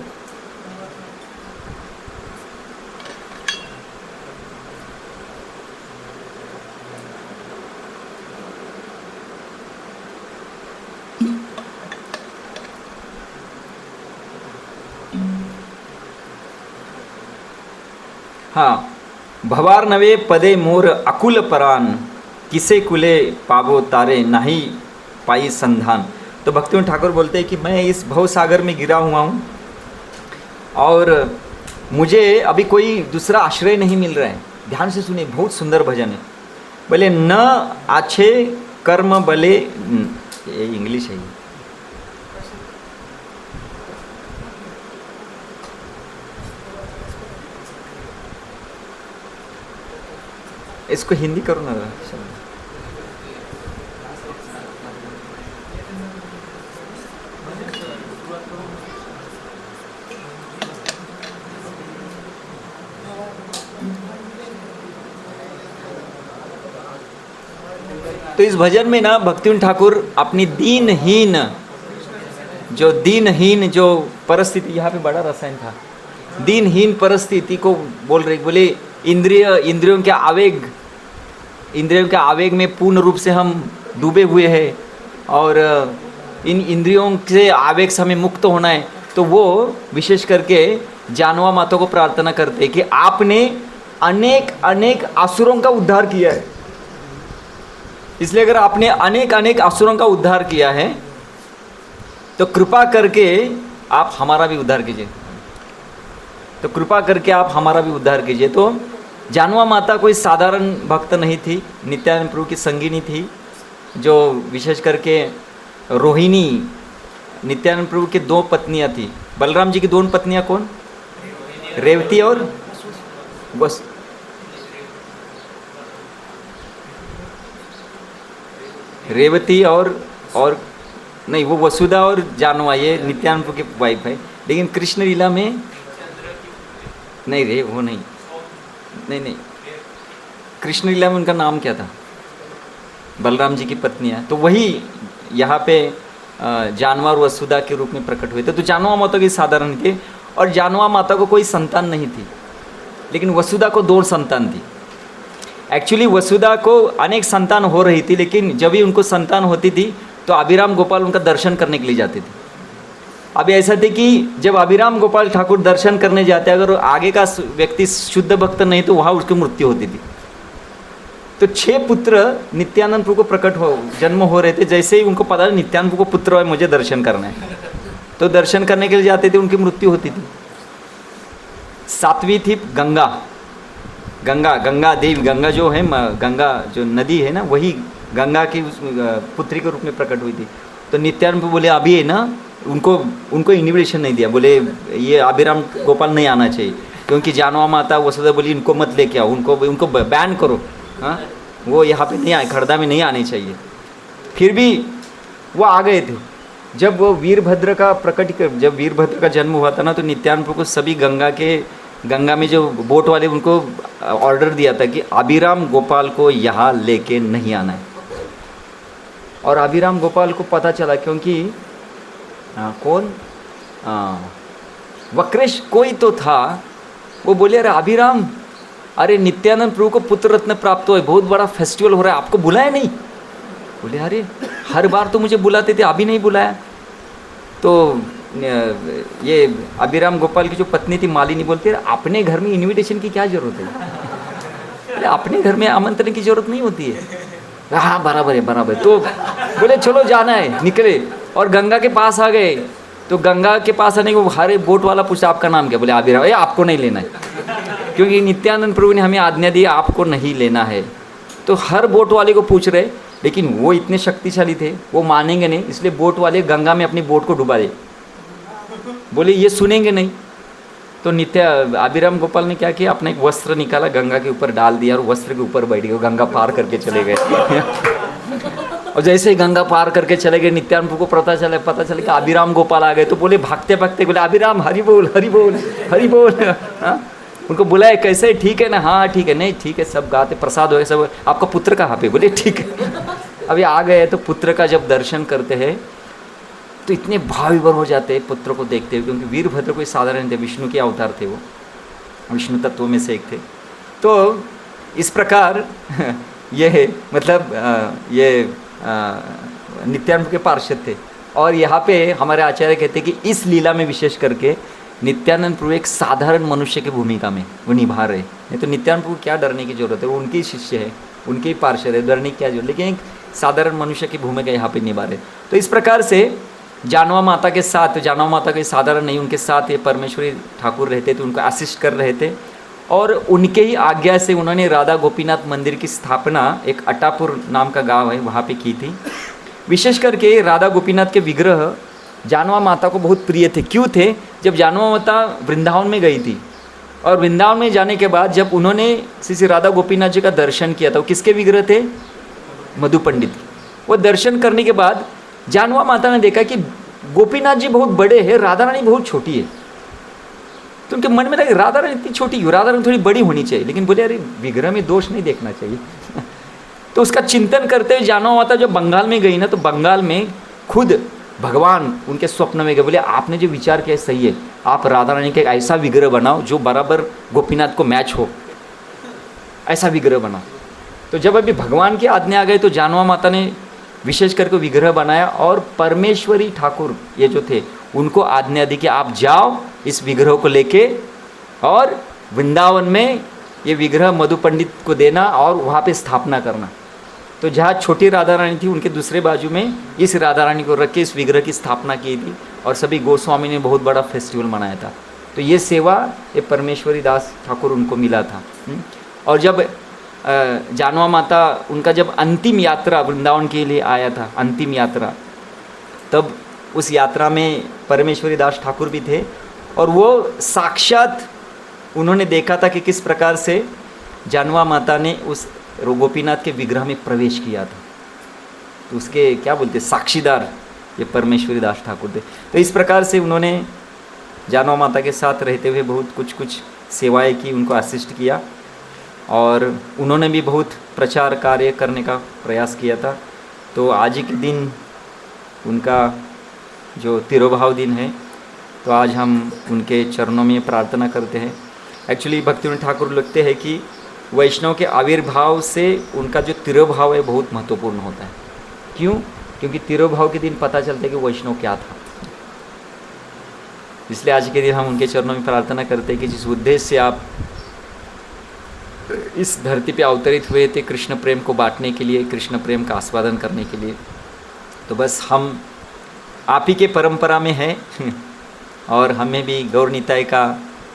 हाँ, भवार नवे पदे मोर अकुल परान, किसे कुले पावो तारे नहीं पाई संधान। तो भक्तिविनोद ठाकुर बोलते हैं कि मैं इस भव सागर में गिरा हुआ हूँ और मुझे अभी कोई दूसरा आश्रय नहीं मिल रहा है। ध्यान से सुनिए, बहुत सुंदर भजन है। बोले न आछे कर्म बले, ये इंग्लिश है ये। इसको हिंदी करो ना। तो इस भजन में ना भक्तिविनोद ठाकुर अपनी दीनहीन जो परिस्थिति, यहाँ पे बड़ा रसायन था, दीनहीन परिस्थिति को बोल रहे। बोले इंद्रियों के आवेग में पूर्ण रूप से हम डूबे हुए हैं और इन इंद्रियों से आवेग से हमें मुक्त होना है। तो वो विशेष करके जानवा माता को प्रार्थना करते हैं कि आपने अनेक अनेक असुरों का उद्धार किया है, इसलिए अगर आपने अनेक अनेक असुरों का उद्धार किया है तो कृपा करके आप हमारा भी उद्धार कीजिए। तो कृपा करके आप हमारा भी उद्धार कीजिए। तो जानवा माता कोई साधारण भक्त नहीं थी, नित्यानंद प्रभु की संगिनी थी, जो विशेष करके रोहिणी, नित्यानंद प्रभु की 2 पत्नियां थी। बलराम जी की 2 पत्नियां कौन? रेवती और बस रेवती और नहीं, वो वसुधा और जानवा, ये नित्यानंद प्रभु की वाइफ है। लेकिन कृष्ण लीला में नहीं रे, वो नहीं, कृष्ण लीला में उनका नाम क्या था? बलराम जी की पत्नियां। तो वही यहाँ पे जानवा और वसुधा के रूप में प्रकट हुए थे। तो जानवा माता की साधारण थे और जानवा माता को कोई संतान नहीं थी, लेकिन वसुधा को 2 संतान थी। एक्चुअली वसुधा को अनेक संतान हो रही थी, लेकिन जब भी उनको संतान होती थी तो अभिराम गोपाल उनका दर्शन करने के लिए जाते थे। अभी ऐसा थे कि जब अभिराम गोपाल ठाकुर दर्शन करने जाते, अगर आगे का व्यक्ति शुद्ध भक्त नहीं तो वहाँ उसकी मृत्यु होती थी। तो 6 पुत्र नित्यानंद प्रभु को जन्म हो रहे थे। जैसे ही उनको पता नित्यानंद प्रभु को पुत्र है, मुझे दर्शन करना है, तो दर्शन करने के लिए जाते थे, उनकी मृत्यु होती थी। 7वीं थी गंगा देवी। गंगा जो है, गंगा जो नदी है ना, वही गंगा की पुत्री के रूप में प्रकट हुई थी। तो नित्यानंद प्रभु बोले अभी है ना, उनको इन्विटेशन नहीं दिया। बोले ये अभिराम गोपाल नहीं आना चाहिए, क्योंकि जानवा माता वसुधा बोली इनको मत लेके आओ, उनको बैन करो। हाँ, वो यहाँ पे नहीं आए, खड़दा में नहीं आने चाहिए। फिर भी वो आ गए थे। जब वीरभद्र का जन्म हुआ था ना, तो नित्यानंद प्रभु को सभी गंगा में जो बोट वाले उनको ऑर्डर दिया था कि अभिराम गोपाल को यहाँ लेके नहीं आना है। और अभिराम गोपाल को पता चला, क्योंकि कौन वक्रेश कोई तो था, वो बोले अरे अभिराम, अरे नित्यानंद प्रभु को पुत्र रत्न प्राप्त हुआ है, बहुत बड़ा फेस्टिवल हो रहा है, आपको बुलाया नहीं? बोले अरे हर बार तो मुझे बुलाते थे, अभी नहीं बुलाया। तो ये अभिराम गोपाल की जो पत्नी थी मालिनी बोलती है अपने घर में इनविटेशन की क्या जरूरत है, अपने घर में आमंत्रण की जरूरत नहीं होती है। हाँ बराबर है। तो बोले चलो जाना है, निकले और गंगा के पास आ गए। तो गंगा के पास आने को हर बोट वाला पूछा आपका नाम क्या? बोले अभिराम। ये आपको नहीं लेना है, क्योंकि नित्यानंद प्रभु ने हमें आज्ञा दी आपको नहीं लेना है। तो हर बोट वाले को पूछ रहे, लेकिन वो इतने शक्तिशाली थे, वो मानेंगे नहीं, इसलिए बोट वाले गंगा में अपनी बोट को डुबा दे। बोले ये सुनेंगे नहीं। तो अभिराम गोपाल ने क्या किया, अपना एक वस्त्र निकाला, गंगा के ऊपर डाल दिया और वस्त्र के ऊपर बैठ गए, गंगा पार करके चले गए। और जैसे ही गंगा पार करके चले गए, नित्यानंद को पता चला कि अभिराम गोपाल आ गए। तो बोले भागते भागते बोले अभिराम हरि बोल हरि बोल हरि बोल। उनको बुलाए, कैसे ठीक है ना? हाँ ठीक है। नहीं ठीक है, सब गाते, प्रसाद हो गया सब। आपका पुत्र कहाँ पे? बोले ठीक है। अभी आ गए तो पुत्र का जब दर्शन करते हैं तो इतने भाव विभोर हो जाते हैं पुत्र को देखते हुए, क्योंकि वीरभद्र कोई साधारण थे, विष्णु के अवतार थे, वो विष्णु तत्वों में से एक थे। तो इस प्रकार ये है, मतलब ये नित्यानंद के पार्षद थे। और यहाँ पे हमारे आचार्य कहते हैं कि इस लीला में विशेष करके नित्यानंद प्रभु एक साधारण मनुष्य की भूमिका में वो निभा रहे। नहीं तो नित्यानंद प्रभु क्या डरने की जरूरत है, वो उनके ही शिष्य है, उनके ही पार्षद है, डरने की क्या जरूरत, लेकिन एक साधारण मनुष्य की भूमिका यहाँ पे निभा रहे। तो इस प्रकार से जानवा माता के साथ, जानवा माता के साधारण नहीं, उनके साथ ये परमेश्वरी ठाकुर रहते थे, उनको असिस्ट कर रहे थे। और उनके ही आज्ञा से उन्होंने राधा गोपीनाथ मंदिर की स्थापना एक अटापुर नाम का गांव है वहाँ पे की थी। विशेष करके राधा गोपीनाथ के विग्रह जानवा माता को बहुत प्रिय थे। क्यों थे? जब जानवा माता वृंदावन में गई थी और वृंदावन में जाने के बाद जब उन्होंने श्री राधा गोपीनाथ जी का दर्शन किया था, वो किसके विग्रह थे? मधु पंडित। वो दर्शन करने के बाद जानवा माता ने देखा कि गोपीनाथ जी बहुत बड़े हैं, राधा रानी बहुत छोटी है। तो उनके मन में लगा राधा रानी इतनी छोटी क्यों, राधा रानी थोड़ी बड़ी होनी चाहिए। लेकिन बोले अरे विग्रह में दोष नहीं देखना चाहिए। तो उसका चिंतन करते हुए जानवा माता जब बंगाल में गई ना, तो बंगाल में खुद भगवान उनके स्वप्न में गए, बोले आपने जो विचार किया सही है, आप राधा रानी का एक ऐसा विग्रह बनाओ जो बराबर गोपीनाथ को मैच हो, ऐसा विग्रह बनाओ। तो जब अभी भगवान की आज्ञा आ गई तो जानवा माता ने विशेष करके विग्रह बनाया और परमेश्वरी ठाकुर ये जो थे उनको आज्ञा दी कि आप जाओ इस विग्रह को लेके और वृंदावन में ये विग्रह मधु पंडित को देना और वहाँ पे स्थापना करना। तो जहाँ छोटी राधा रानी थी उनके दूसरे बाजू में इस राधा रानी को रख के इस विग्रह की स्थापना की थी और सभी गोस्वामी ने बहुत बड़ा फेस्टिवल मनाया था। तो ये सेवा ये परमेश्वरी दास ठाकुर उनको मिला था। और जब जानवा माता उनका जब अंतिम यात्रा वृंदावन के लिए आया था, अंतिम यात्रा, तब उस यात्रा में परमेश्वरी दास ठाकुर भी थे और वो साक्षात उन्होंने देखा था कि किस प्रकार से जानवा माता ने उस गोपीनाथ के विग्रह में प्रवेश किया था। तो उसके क्या बोलते साक्षीदार ये परमेश्वरी दास ठाकुर थे। तो इस प्रकार से उन्होंने जानवा माता के साथ रहते हुए बहुत कुछ सेवाएं की, उनको असिस्ट किया और उन्होंने भी बहुत प्रचार कार्य करने का प्रयास किया था। तो आज ही के दिन उनका जो तिरोभाव दिन है, तो आज हम उनके चरणों में प्रार्थना करते हैं। एक्चुअली भक्तिविनोद ठाकुर लिखते हैं कि वैष्णव के आविर्भाव से उनका जो तिरोभाव है बहुत महत्वपूर्ण होता है। क्यों? क्योंकि तिरोभाव के दिन पता चलता है कि वैष्णव क्या था। इसलिए आज के दिन हम उनके चरणों में प्रार्थना करते हैं कि जिस उद्देश्य से आप इस धरती पे अवतरित हुए थे कृष्ण प्रेम को बांटने के लिए, कृष्ण प्रेम का आस्वादन करने के लिए, तो बस हम आप ही के परंपरा में हैं और हमें भी गौर निताय का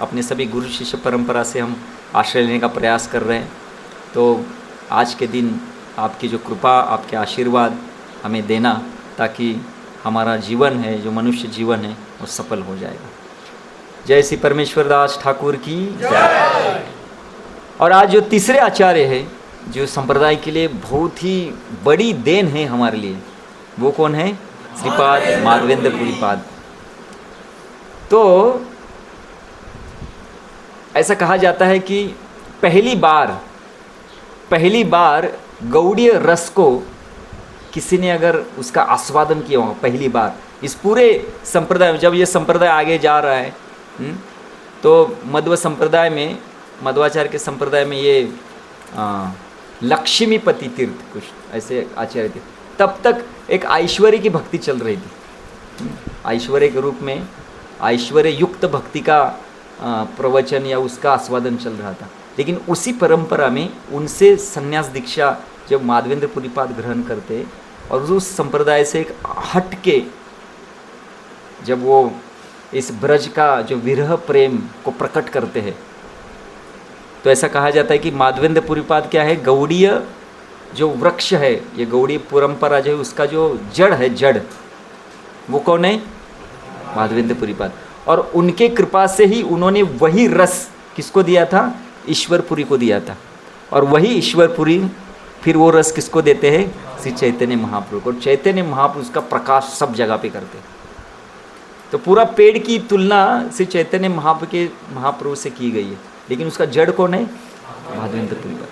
अपने सभी गुरु शिष्य परंपरा से हम आश्रय लेने का प्रयास कर रहे हैं। तो आज के दिन आपकी जो कृपा, आपके आशीर्वाद हमें देना ताकि हमारा जीवन है, जो मनुष्य जीवन है, वो सफल हो जाएगा। जय श्री परमेश्वर दास ठाकुर की जय। और आज जो तीसरे आचार्य है जो संप्रदाय के लिए बहुत ही बड़ी देन है हमारे लिए, वो कौन है? श्रीपाद माधवेंद्र पुरीपाद। तो ऐसा कहा जाता है कि पहली बार गौड़ीय रस को किसी ने अगर उसका आस्वादन किया हो, पहली बार इस पूरे संप्रदाय में, जब ये संप्रदाय आगे जा रहा है, तो मध्व संप्रदाय में, मध्वाचार्य के संप्रदाय में ये लक्ष्मीपति तीर्थ कुछ ऐसे आचार्य थे, तब तक एक ऐश्वर्य की भक्ति चल रही थी। ऐश्वर्य के रूप में ऐश्वर्य युक्त भक्ति का प्रवचन या उसका आस्वादन चल रहा था। लेकिन उसी परंपरा में उनसे संन्यास दीक्षा जब माधवेंद्र पुरीपाद ग्रहण करते और उस संप्रदाय से एक हट के जब वो इस ब्रज का जो विरह प्रेम को प्रकट करते हैं, तो ऐसा कहा जाता है कि माधवेंद्र पुरीपाद क्या है? गौड़ीय जो वृक्ष है, ये गौड़ीय परंपरा जो है उसका जो जड़ है, जड़ वो कौन है? माधवेंद्र पुरीपाद। और उनके कृपा से ही उन्होंने वही रस किसको दिया था? ईश्वरपुरी को दिया था। और वही ईश्वरपुरी फिर वो रस किसको देते हैं? श्री चैतन्य महाप्रभु को। चैतन्य महाप्रभु का प्रकाश सब जगह पे करते हैं। तो पूरा पेड़ की तुलना श्री चैतन्य महाप्रभु से की गई है, लेकिन उसका जड़ कौन है? माधवेंद्र पुरीपाद।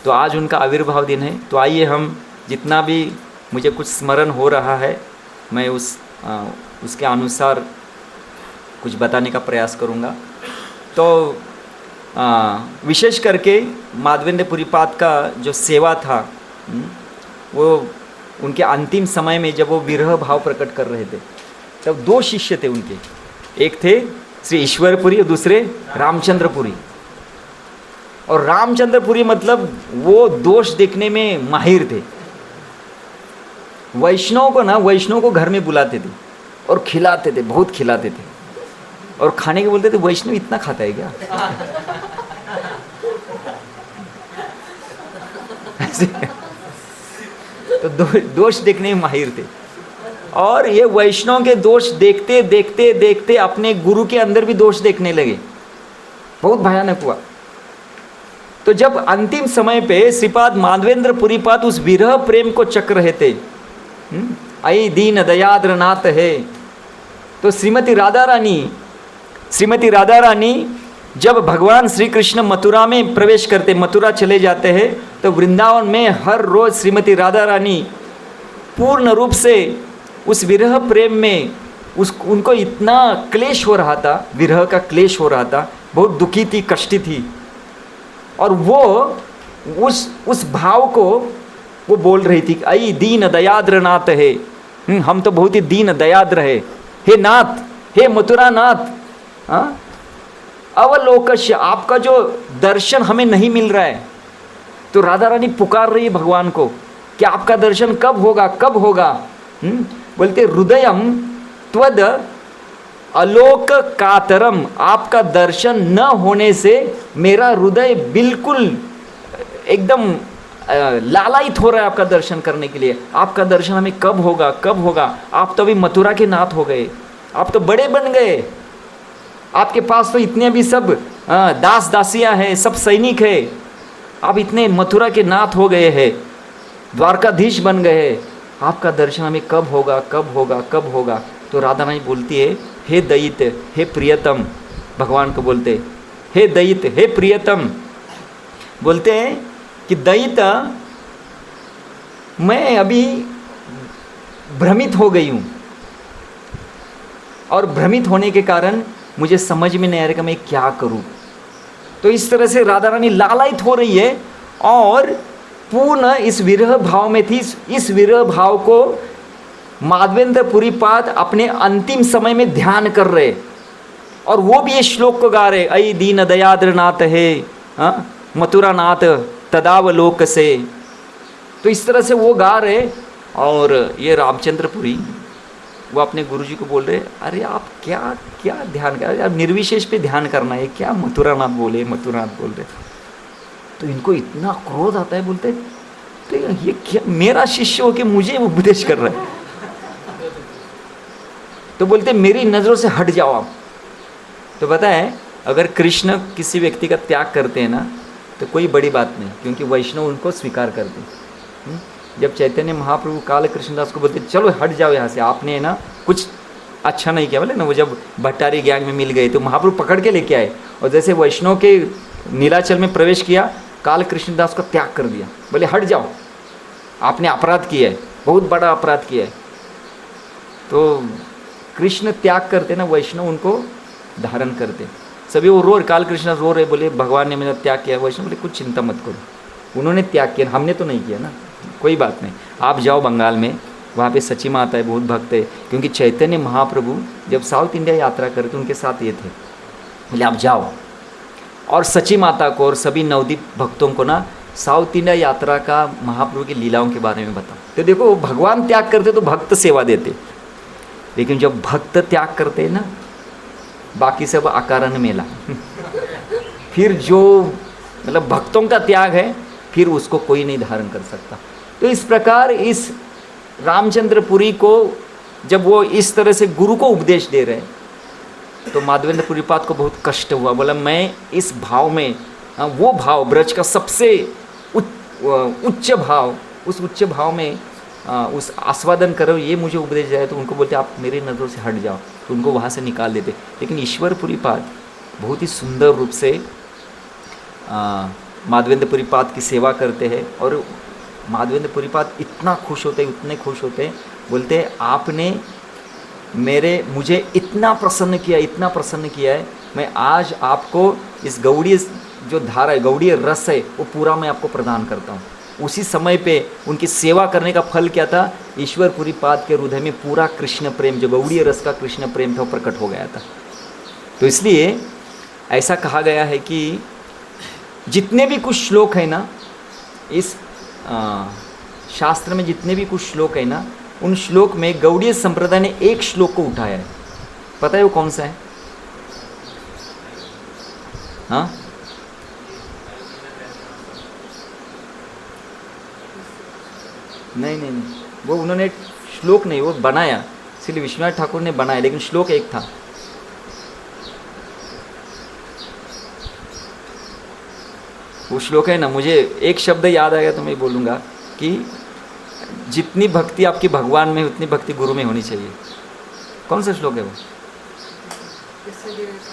तो आज उनका आविर्भाव दिन है। तो आइए हम जितना भी मुझे कुछ स्मरण हो रहा है, मैं उसके अनुसार कुछ बताने का प्रयास करूँगा। तो विशेष करके माधवेंद्र पुरीपाद का जो सेवा था, वो उनके अंतिम समय में जब वो विरह भाव प्रकट कर रहे थे, तब दो शिष्य थे उनके, एक थे श्री ईश्वरपुरी और दूसरे रामचंद्रपुरी। और रामचंद्रपुरी मतलब वो दोष देखने में माहिर थे। वैष्णव को घर में बुलाते थे और खिलाते थे, बहुत खिलाते थे, और खाने के बोलते थे वैष्णव इतना खाता है क्या? तो दोष देखने में माहिर थे। और ये वैष्णव के दोष देखते देखते देखते अपने गुरु के अंदर भी दोष देखने लगे, बहुत भयानक हुआ। तो जब अंतिम समय पे श्रीपाद माधवेंद्र पुरीपाद उस विरह प्रेम को चक रहे थे, आई दीन दयाद्र नाथ है, तो श्रीमती राधा रानी जब भगवान श्री कृष्ण मथुरा में प्रवेश करते, मथुरा चले जाते हैं, तो वृंदावन में हर रोज श्रीमती राधा रानी पूर्ण रूप से उस विरह प्रेम में उनको इतना क्लेश हो रहा था, विरह का क्लेश हो रहा था, बहुत दुखी थी, कष्टी थी। और वो उस भाव को वो बोल रही थी, आई दीन दयाद्र नाथ है, हम तो बहुत ही दीन दयाद्र है, हे नाथ, हे मथुरा नाथ, अवलोकस्य, आपका जो दर्शन हमें नहीं मिल रहा है। तो राधा रानी पुकार रही है भगवान को कि आपका दर्शन कब होगा, कब होगा? बोलते हृदयम त्वद अलोक कातरम, आपका दर्शन न होने से मेरा हृदय बिल्कुल एकदम लालायित हो रहा है आपका दर्शन करने के लिए। आपका दर्शन हमें कब होगा, कब होगा? आप तो अभी मथुरा के नाथ हो गए, आप तो बड़े बन गए, आपके पास तो इतने भी सब दास दासियां हैं, सब सैनिक है, आप इतने मथुरा के नाथ हो गए हैं, द्वारकाधीश बन गए हैं, आपका दर्शन हमें कब होगा, कब होगा, कब होगा? तो राधा रानी बोलती है, हे दयित, हे प्रियतम, भगवान को बोलते, हे दयित, हे प्रियतम, बोलते हैं कि दयित, मैं अभी भ्रमित हो गई हूँ, और भ्रमित होने के कारण मुझे समझ में नहीं आ रहा कि मैं क्या करूँ। तो इस तरह से राधा रानी लालायित हो रही है और पूर्ण इस विरह भाव में थी। इस विरह भाव को माधवेंद्र पुरीपाद अपने अंतिम समय में ध्यान कर रहे, और वो भी ये श्लोक को गा रहे, अई दीन दयाद्र नाथ है, मथुरा नाथ तदावलोक से। तो इस तरह से वो गा रहे, और ये रामचंद्रपुरी वो अपने गुरुजी को बोल रहे, अरे आप क्या क्या ध्यान कर रहे, आप निर्विशेष पे ध्यान करना है क्या? मथुरानाथ बोले, मथुरानाथ बोल रहे। तो इनको इतना क्रोध आता है, बोलते तो ये क्या, मेरा शिष्य हो के मुझे उपदेश कर रहा है? तो बोलते मेरी नज़रों से हट जाओ आप। तो पता है, अगर कृष्ण किसी व्यक्ति का त्याग करते हैं ना, तो कोई बड़ी बात नहीं, क्योंकि वैष्णव उनको स्वीकार करते हैं। जब चैतन्य महाप्रभु काल कृष्णदास को बोलते चलो हट जाओ यहाँ से, आपने ना कुछ अच्छा नहीं किया, बोले ना, वो जब भट्टारी गैंग में मिल गए तो महाप्रभु पकड़ के लेके आए, और जैसे वैष्णव के नीलाचल में प्रवेश किया, काल कृष्णदास को त्याग कर दिया, बोले हट जाओ, आपने अपराध किया है, बहुत बड़ा अपराध किया है। तो कृष्ण त्याग करते ना, वैष्णव उनको धारण करते। सभी वो रो, काल कृष्ण रो रहे, बोले भगवान ने मेरा त्याग किया। वैष्णव बोले कुछ चिंता मत करो, उन्होंने त्याग किया, हमने तो नहीं किया ना, कोई बात नहीं, आप जाओ बंगाल में, वहाँ पे सची माता है, बहुत भक्त है। क्योंकि चैतन्य महाप्रभु जब साउथ इंडिया यात्रा करते उनके साथ ये थे, बोले आप जाओ और सची माता को और सभी नवदीप भक्तों को ना साउथ इंडिया यात्रा का महाप्रभु की लीलाओं के बारे में बताओ। तो देखो, भगवान त्याग करते तो भक्त सेवा देते, लेकिन जब भक्त त्याग करते ना, बाकी सब आकारण मेला फिर जो मतलब भक्तों का त्याग है, फिर उसको कोई नहीं धारण कर सकता। तो इस प्रकार इस रामचंद्रपुरी को जब वो इस तरह से गुरु को उपदेश दे रहे हैं, तो माधवेंद्र पुरीपाद को बहुत कष्ट हुआ। बोला मैं इस भाव में, वो भाव ब्रज का सबसे उच्च भाव, उस उच्च भाव में उस आस्वादन करो, ये मुझे उपदेश जाए। तो उनको बोलते आप मेरी नज़रों से हट जाओ, तो उनको वहाँ से निकाल देते। लेकिन ईश्वर पुरीपाद बहुत ही सुंदर रूप से माधवेंद्र पुरीपाद की सेवा करते हैं, और माधवेंद्र पुरीपाद इतना खुश होते, इतने खुश होते, बोलते आपने मुझे इतना प्रसन्न किया, इतना प्रसन्न किया है, मैं आज आपको इस गौड़ीय जो धारा है, गौड़ीय रस है, वो पूरा मैं आपको प्रदान करता हूँ। उसी समय पे उनकी सेवा करने का फल क्या था? ईश्वर पुरीपाद के हृदय में पूरा कृष्ण प्रेम, जो गौड़ीय रस का कृष्ण प्रेम था, वो प्रकट हो गया था। तो इसलिए ऐसा कहा गया है कि जितने भी कुछ श्लोक है ना, इस शास्त्र में जितने भी कुछ श्लोक है ना, उन श्लोक में गौड़ीय संप्रदाय ने एक श्लोक को उठाया है। पता है वो कौन सा है? हाँ, नहीं, वो उन्होंने श्लोक नहीं, वो बनाया, इसलिए विश्वनाथ ठाकुर ने बनाया, लेकिन श्लोक एक था। वो श्लोक है ना, मुझे एक शब्द याद आएगा तो मैं बोलूँगा कि जितनी भक्ति आपकी भगवान में, उतनी भक्ति गुरु में होनी चाहिए। कौन सा श्लोक है वो?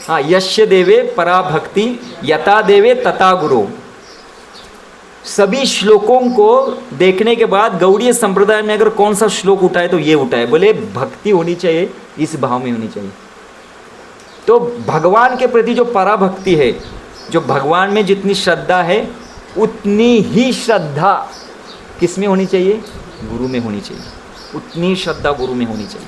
हाँ, यस्य देवे परा भक्ति यथा देवे तथा गुरु। सभी श्लोकों को देखने के बाद गौड़ीय संप्रदाय में अगर कौन सा श्लोक उठाए तो ये उठाए, बोले भक्ति होनी चाहिए, इस भाव में होनी चाहिए। तो भगवान के प्रति जो पराभक्ति है, जो भगवान में जितनी श्रद्धा है, उतनी ही श्रद्धा किस में होनी चाहिए? गुरु में होनी चाहिए। उतनी श्रद्धा गुरु में होनी चाहिए,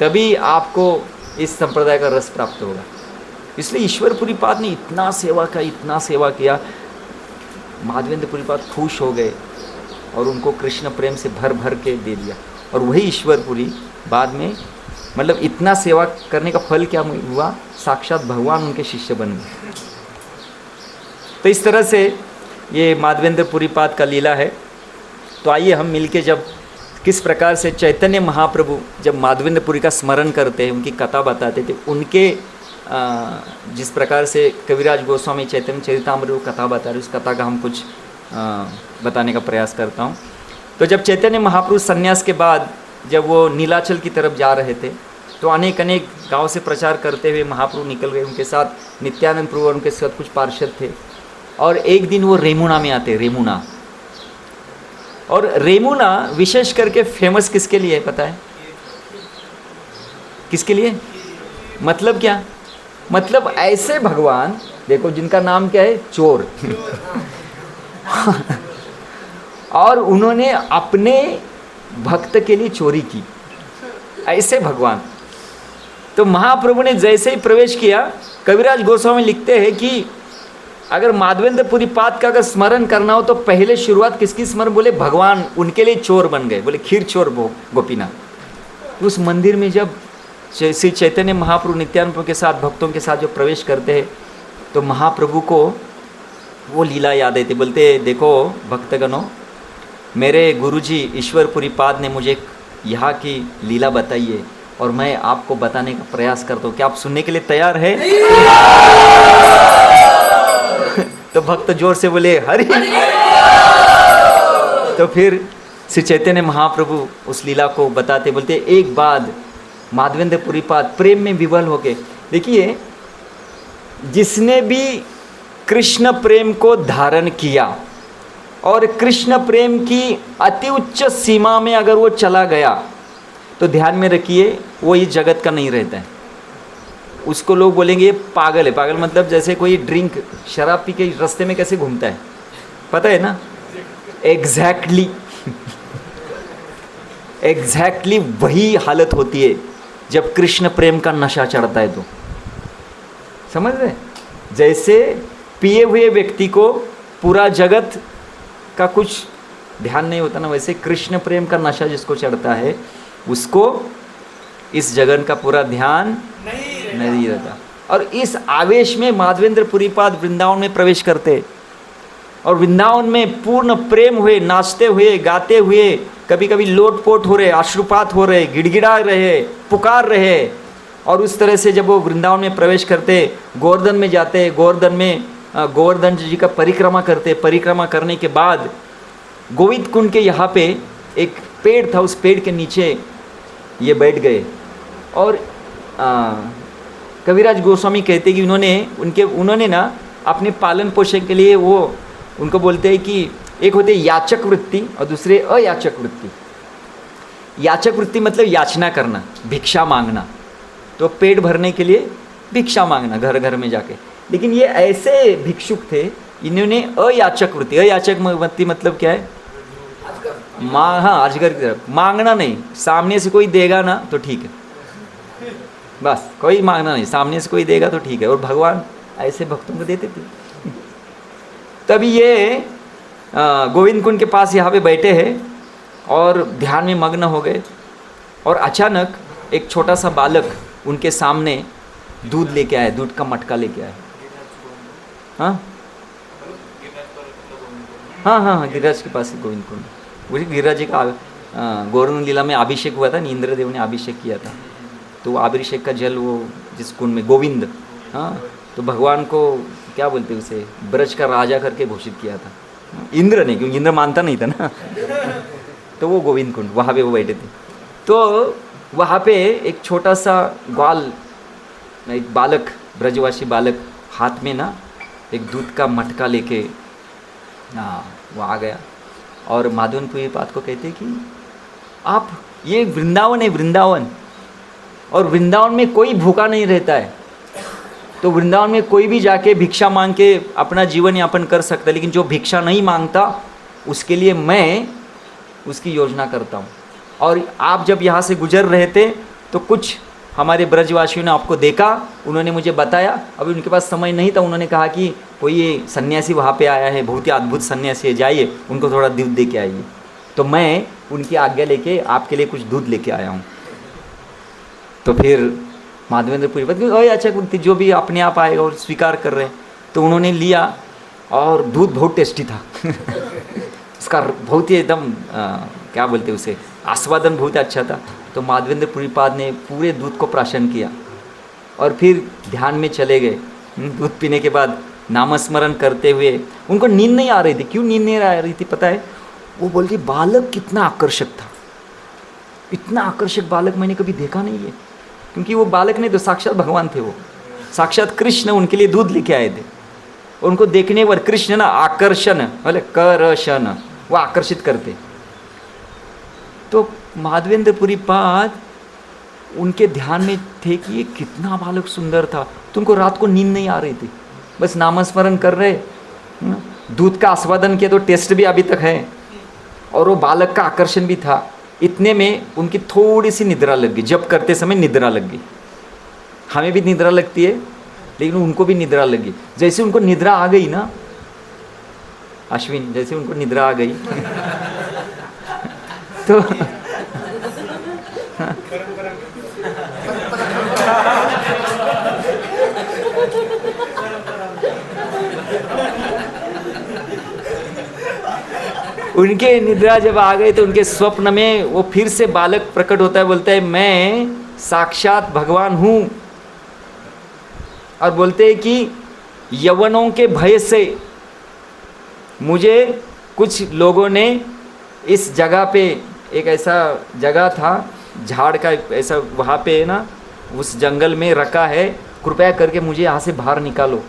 तभी आपको इस संप्रदाय का रस प्राप्त होगा। इसलिए ईश्वर पुरीपाद ने इतना सेवा किया, माधवेंद्र पुरीपाद खुश हो गए और उनको कृष्ण प्रेम से भर भर के दे दिया। और वही ईश्वरपुरी बाद में, मतलब इतना सेवा करने का फल क्या हुआ? साक्षात भगवान उनके शिष्य बन गए। तो इस तरह से ये माधवेंद्र पुरीपाद का लीला है। तो आइए हम मिलके जब किस प्रकार से चैतन्य महाप्रभु जब माधवेंद्र पुरी का स्मरण करते हैं, उनकी कथा बताते थे, उनके जिस प्रकार से कविराज गोस्वामी चैतन्य चरितामृत कथा बता रहे, उस कथा का हम कुछ बताने का प्रयास करता हूँ। तो जब चैतन्य महाप्रभु संन्यास के बाद जब वो नीलाचल की तरफ जा रहे थे, तो अनेक गांव से प्रचार करते हुए महाप्रभु निकल गए। उनके साथ नित्यानंद प्रभु और उनके साथ कुछ पार्षद थे। और एक दिन वो रेमुना में आते, रेमुना। और रेमुना विशेष करके फेमस किसके लिए है पता है? किसके लिए? मतलब क्या? मतलब ऐसे भगवान देखो जिनका नाम क्या है? चोर। और उन्होंने अपने भक्त के लिए चोरी की, ऐसे भगवान। तो महाप्रभु ने जैसे ही प्रवेश किया, कविराज गोस्वामी लिखते हैं कि अगर माधवेंद्र पुरीपाद का अगर स्मरण करना हो तो पहले शुरुआत किसकी स्मरण? बोले भगवान उनके लिए चोर बन गए, बोले खीर चोर गोपीनाथ। उस मंदिर में जब श्री चैतन्य महाप्रभु नित्यानंद प्रभु के साथ भक्तों के साथ जो प्रवेश करते हैं, तो महाप्रभु को वो लीला याद आई थी। बोलते देखो भक्तगणों, मेरे गुरुजी ईश्वर पुरीपाद ने मुझे यहाँ की लीला बताई है और मैं आपको बताने का प्रयास करता हूँ, क्या आप सुनने के लिए तैयार है? तो भक्त जोर से बोले हरि। तो फिर श्री चैतन्य महाप्रभु उस लीला को बताते, बोलते एक बाद माधवेंद्र पुरीपाद प्रेम में विवल हो गए। देखिए, जिसने भी कृष्ण प्रेम को धारण किया और कृष्ण प्रेम की अति उच्च सीमा में अगर वो चला गया, तो ध्यान में रखिए वो इस जगत का नहीं रहता है। उसको लोग बोलेंगे ये पागल है। पागल मतलब जैसे कोई ड्रिंक शराब पी के रास्ते में कैसे घूमता है, पता है ना? एग्जैक्टली वही हालत होती है जब कृष्ण प्रेम का नशा चढ़ता है। तो समझ रहे? जैसे पिए हुए व्यक्ति को पूरा जगत का कुछ ध्यान नहीं होता ना, वैसे कृष्ण प्रेम का नशा जिसको चढ़ता है उसको इस जगत का पूरा ध्यान नहीं रहता। और इस आवेश में माधवेंद्र पुरीपाद वृंदावन में प्रवेश करते और वृंदावन में पूर्ण प्रेम हुए, नाचते हुए, गाते हुए, कभी कभी लोटपोट हो रहे, अश्रुपात हो रहे, गिड़गिड़ा रहे, पुकार रहे। और उस तरह से जब वो वृंदावन में प्रवेश करते, गोवर्धन में जाते, गोवर्धन में गोवर्धन जी का परिक्रमा करते। परिक्रमा करने के बाद गोविंद कुंड के यहाँ पे एक पेड़ था, उस पेड़ के नीचे ये बैठ गए। और कविराज गोस्वामी कहते कि उन्होंने ना अपने पालन पोषण के लिए वो उनको बोलते हैं कि एक होते याचक वृत्ति और दूसरे अयाचक वृत्ति। याचक वृत्ति मतलब याचना करना, भिक्षा मांगना, तो पेट भरने के लिए भिक्षा मांगना घर घर में जाके। लेकिन ये ऐसे भिक्षुक थे, इन्होंने अयाचक वृत्ति, अयाचक वृत्ति मतलब क्या है, हाँ अजगर की तरफ मांगना नहीं, सामने से कोई देगा ना तो ठीक है, बस कोई मांगना नहीं, सामने से कोई देगा तो ठीक है। और भगवान ऐसे भक्तों को देते थे। तभी ये गोविंद कुंड के पास यहाँ पे बैठे हैं और ध्यान में मग्न हो गए, और अचानक एक छोटा सा बालक उनके सामने दूध लेके आया, दूध का मटका लेके आया। हाँ हाँ हाँ हाँ, गिरिराज के पास गोविंद कुंड, वही गिरिराज जी का गौरन लीला में अभिषेक हुआ था, इंद्रदेव ने अभिषेक किया था, तो वो अभिषेक का जल वो जिस कुंड में गोविंद, हाँ, तो भगवान को क्या बोलते उसे, ब्रज का राजा करके घोषित किया था, इंद्र ने, क्योंकि इंद्र मानता नहीं था ना। तो वो गोविंद कुंड, वहाँ पे वो बैठे थे। तो वहाँ पे एक छोटा सा ग्वाल, एक बालक, ब्रजवासी बालक, हाथ में ना एक दूध का मटका लेके वो आ गया, और माधवनपुरी बात को कहते कि आप, ये वृंदावन है, वृंदावन, और वृंदावन में कोई भूखा नहीं रहता है, तो वृंदावन में कोई भी जाके भिक्षा मांग के अपना जीवन यापन कर सकता है, लेकिन जो भिक्षा नहीं मांगता उसके लिए मैं उसकी योजना करता हूँ। और आप जब यहाँ से गुजर रहे थे तो कुछ हमारे ब्रजवासियों ने आपको देखा, उन्होंने मुझे बताया, अभी उनके पास समय नहीं था, उन्होंने कहा कि कोई ये सन्यासी वहाँ पे आया है, बहुत ही अद्भुत सन्यासी है, जाइए उनको थोड़ा दूध दे के आइए। तो मैं उनकी आज्ञा लेके आपके लिए कुछ दूध लेके आया हूँ। तो फिर माधवेंद्रपुरी बात अच्छा व्यक्ति जो भी अपने आप आएगा और स्वीकार कर रहे हैं, तो उन्होंने लिया और दूध बहुत टेस्टी था। उसका बहुत ही एकदम क्या बोलते उसे, आस्वादन बहुत अच्छा था। तो माधवेंद्रपुरी पाद ने पूरे दूध को प्राशन किया और फिर ध्यान में चले गए। दूध पीने के बाद नामस्मरण करते हुए, उनको नींद नहीं आ रही थी। क्यों नींद नहीं आ रही थी पता है? वो बोलती बालक कितना आकर्षक था, इतना आकर्षक बालक मैंने कभी देखा नहीं है। क्योंकि वो बालक नहीं तो साक्षात भगवान थे, वो साक्षात कृष्ण उनके लिए दूध लेके आए थे। उनको देखने पर कृष्ण ना आकर्षण बोले करशन, वो आकर्षित करते। तो माधवेंद्रपुरी पाद उनके ध्यान में थे कि ये कितना बालक सुंदर था, तो उनको रात को नींद नहीं आ रही थी, बस नामस्मरण कर रहे, दूध का आस्वादन किया तो टेस्ट भी अभी तक है, और वो बालक का आकर्षण भी था। इतने में उनकी थोड़ी सी निद्रा लग गई, जब करते समय निद्रा लग गई। हमें भी निद्रा लगती है, लेकिन उनको भी निद्रा लग गई। जैसे उनको निद्रा आ गई ना अश्विन, जैसे उनको निद्रा आ गई तो उनके निद्रा जब आ गई तो उनके स्वप्न में वो फिर से बालक प्रकट होता है, बोलता है मैं साक्षात भगवान हूँ, और बोलते हैं कि यवनों के भय से मुझे कुछ लोगों ने इस जगह पे, एक ऐसा जगह था झाड़ का ऐसा, वहाँ पे ना उस जंगल में रखा है, कृपया करके मुझे यहाँ से बाहर निकालो।